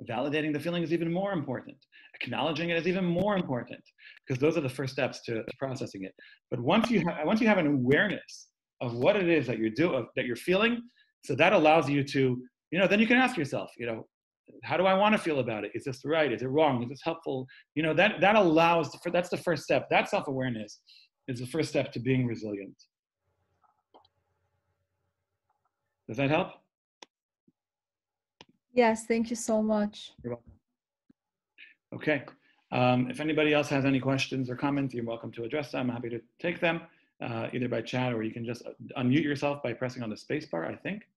Validating the feeling is even more important. Acknowledging it is even more important, because those are the first steps to processing it. But once you have an awareness of what it is that you're feeling, so that allows you to, then you can ask yourself, how do I want to feel about it? Is this right? Is it wrong? Is this helpful? That allows that's the first step. That self-awareness is the first step to being resilient. Does that help? Yes, thank you so much. You're welcome. Okay. If anybody else has any questions or comments, you're welcome to address them. I'm happy to take them, either by chat, or you can just unmute yourself by pressing on the space bar, I think.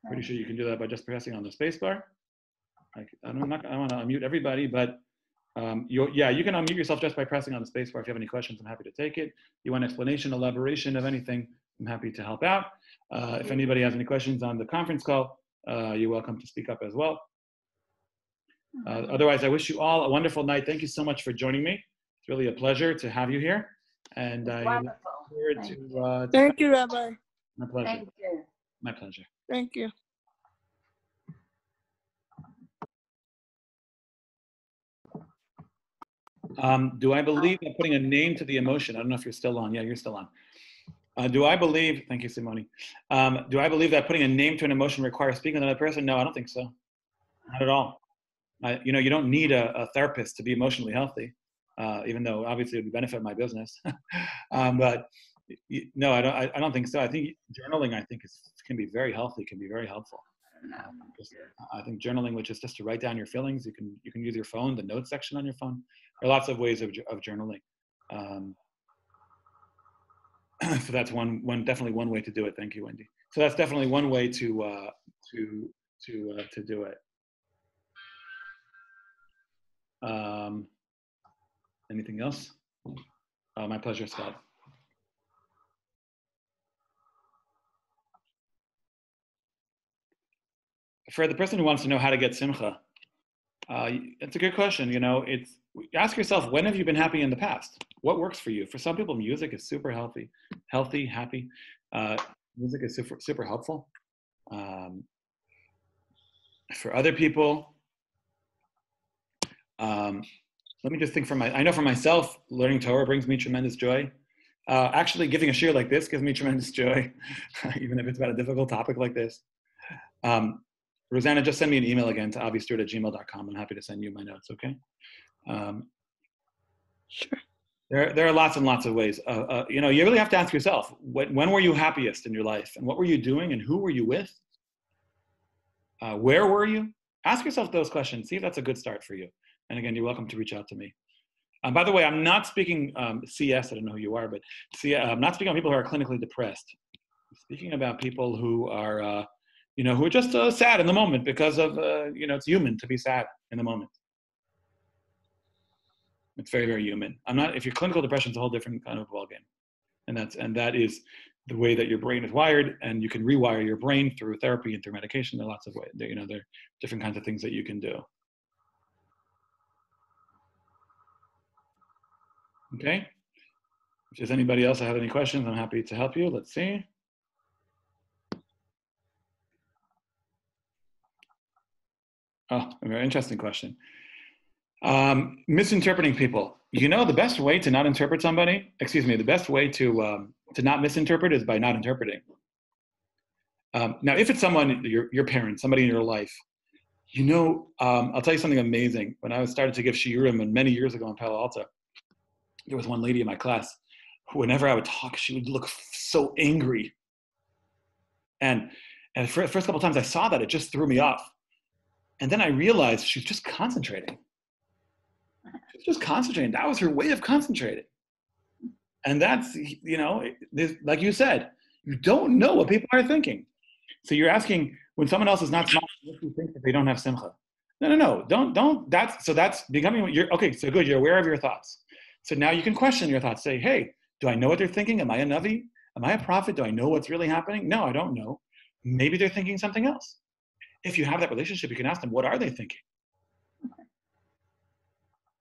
Pretty sure you can do that by just pressing on the space bar. I want to unmute everybody, but you can unmute yourself just by pressing on the space bar. If you have any questions, I'm happy to take it. You want explanation, elaboration of anything, I'm happy to help out. If anybody has any questions on the conference call, you're welcome to speak up as well. Otherwise, I wish you all a wonderful night. Thank you so much for joining me. It's really a pleasure to have you here. And I look forward to thank you, Rabbi. My pleasure. Thank you. My pleasure. Thank you. Do I believe that putting a name to the emotion, I don't know if you're still on. Yeah, you're still on. Do I believe, thank you, Simone. Do I believe that putting a name to an emotion requires speaking to another person? No, I don't think so. Not at all. You don't need a therapist to be emotionally healthy, even though obviously it would benefit my business. But no, I don't think so. I think journaling, can be very healthy, can be very helpful. I think journaling, which is just to write down your feelings, you can use your phone, the notes section on your phone. There are lots of ways of journaling. So that's definitely one way to do it. Thank you, Wendy. So that's definitely one way to do it. Anything else? My pleasure, Scott. For the person who wants to know how to get simcha, it's a good question. Ask yourself, when have you been happy in the past? What works for you? For some people, music is super happy. Music is super, super helpful. For other people, let me just think I know for myself, learning Torah brings me tremendous joy. Actually, giving a shiur like this gives me tremendous joy, even if it's about a difficult topic like this. Rosanna, just send me an email again to avistewart@gmail.com. I'm happy to send you my notes, okay? Sure. There are lots and lots of ways. You really have to ask yourself, when were you happiest in your life? And what were you doing? And who were you with? Where were you? Ask yourself those questions. See if that's a good start for you. And again, you're welcome to reach out to me. By the way, I'm not speaking CS. I don't know who you are, but I'm not speaking on people who are clinically depressed. I'm speaking about people who are, who are just sad in the moment because of, it's human to be sad in the moment. It's very, very human. If you're clinical depression, it's a whole different kind of ballgame. And that is the way that your brain is wired, and you can rewire your brain through therapy and through medication. There are lots of ways, there are different kinds of things that you can do. Okay. If there's anybody else that have any questions, I'm happy to help you. Let's see. Oh, a very interesting question. Misinterpreting people. The best way to not interpret somebody, the best way to not misinterpret is by not interpreting. Now, if it's someone, your parents, somebody in your life, I'll tell you something amazing. When I started to give shiurim, and many years ago in Palo Alto, there was one lady in my class who, whenever I would talk, she would look so angry. And the first couple of times I saw that, it just threw me off. And then I realized she's just concentrating. She's just concentrating. That was her way of concentrating. And that's, like you said, you don't know what people are thinking. So you're asking, when someone else is not smart, what do you think that they don't have simcha? No. Don't. That's becoming, okay, so good. You're aware of your thoughts. So now you can question your thoughts. Say, hey, do I know what they're thinking? Am I a Navi? Am I a prophet? Do I know what's really happening? No, I don't know. Maybe they're thinking something else. If you have that relationship, you can ask them, what are they thinking?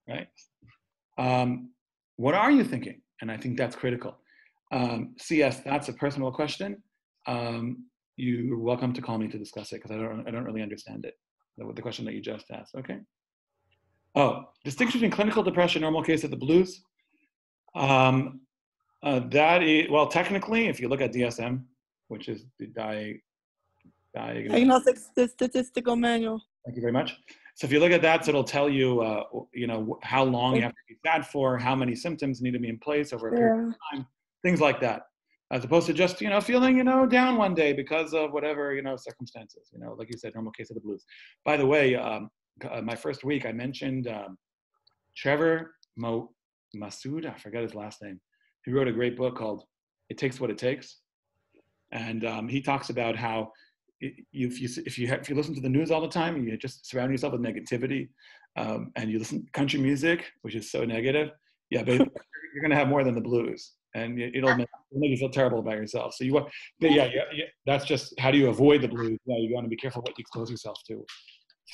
Right? What are you thinking? And I think that's critical. CS, that's a personal question. You're welcome to call me to discuss it because I don't really understand it. The question that you just asked, okay? Oh, distinction between clinical depression, normal case of the blues. That is, well, technically, if you look at DSM, which is the Diagnostic Statistical Manual. Thank you very much. So if you look at that, so it'll tell you, how long you have to be sad for, how many symptoms need to be in place over a period of time, things like that, as opposed to just, feeling, down one day because of whatever, circumstances, like you said, normal case of the blues. By the way, my first week, I mentioned Trevor Masood, I forget his last name. He wrote a great book called It Takes What It Takes. And he talks about how if you listen to the news all the time and you just surround yourself with negativity, and you listen to country music, which is so negative, but you're going to have more than the blues, and it'll make you feel terrible about yourself. So that's just, how do you avoid the blues? You want to be careful what you expose yourself to,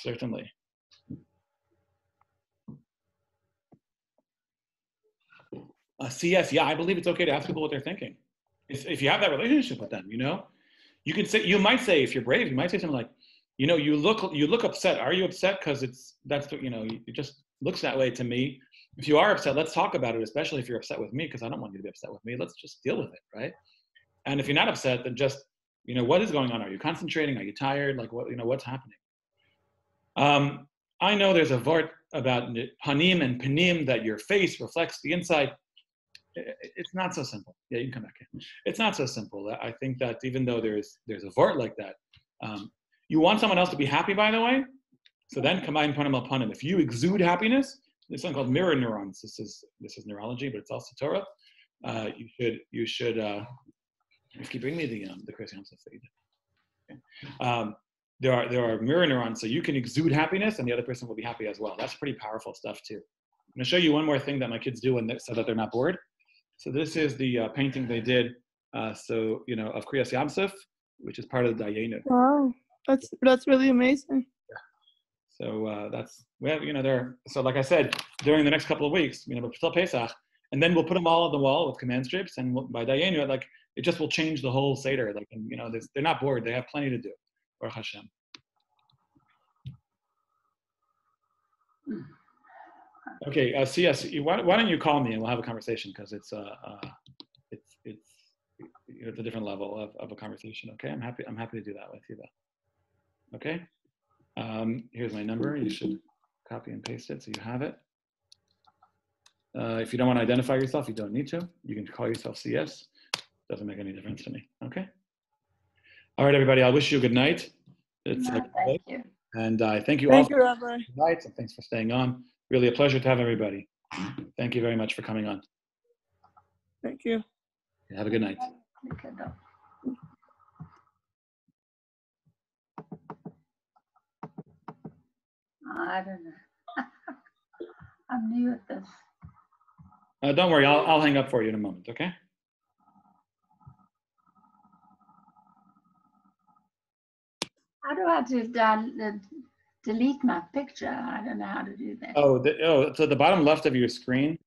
certainly. CS, I believe it's okay to ask people what they're thinking. If you have that relationship with them, you might say, if you're brave, you might say something like, you look upset. Are you upset? Because it just looks that way to me. If you are upset, let's talk about it, especially if you're upset with me, because I don't want you to be upset with me. Let's just deal with it, right? And if you're not upset, then just, what is going on? Are you concentrating? Are you tired? Like, what's happening? I know there's a vart about panim and panim, that your face reflects the inside. It's not so simple. Yeah, you can come back in. It's not so simple. I think that even though there's a vart like that, you want someone else to be happy, by the way. So then combine panim al panim. If you exude happiness, there's something called mirror neurons. This is neurology, but it's also Torah. You should. If you bring me the Chris Hamseth that you did. Okay. There are mirror neurons, so you can exude happiness, and the other person will be happy as well. That's pretty powerful stuff too. I'm going to show you one more thing that my kids do, so that they're not bored. So this is the painting they did, of Kriyas Yamsuf, which is part of the Dayenu. Wow, that's really amazing. Yeah. So we have, there. So like I said, during the next couple of weeks, till Pesach, and then we'll put them all on the wall with command strips, and by Dayenu, it just will change the whole Seder. They're not bored. They have plenty to do. Baruch Hashem. Okay, CS, why don't you call me and we'll have a conversation, because it's a different level of a conversation. Okay, I'm happy to do that with you though. Okay, here's my number. You should copy and paste it so you have it. If you don't want to identify yourself, you don't need to. You can call yourself CS. Doesn't make any difference to me. Okay. All right, everybody. I'll wish you a good night. Thank you. And I thank you all Thank you, Rabbi. tonight, and thanks for staying on. Really a pleasure to have everybody. Thank you very much for coming on. Thank you. Have a good night. I don't know. I'm new at this. Don't worry, I'll hang up for you in a moment, okay? How do I delete my picture? I don't know how to do that. Oh, so the bottom left of your screen,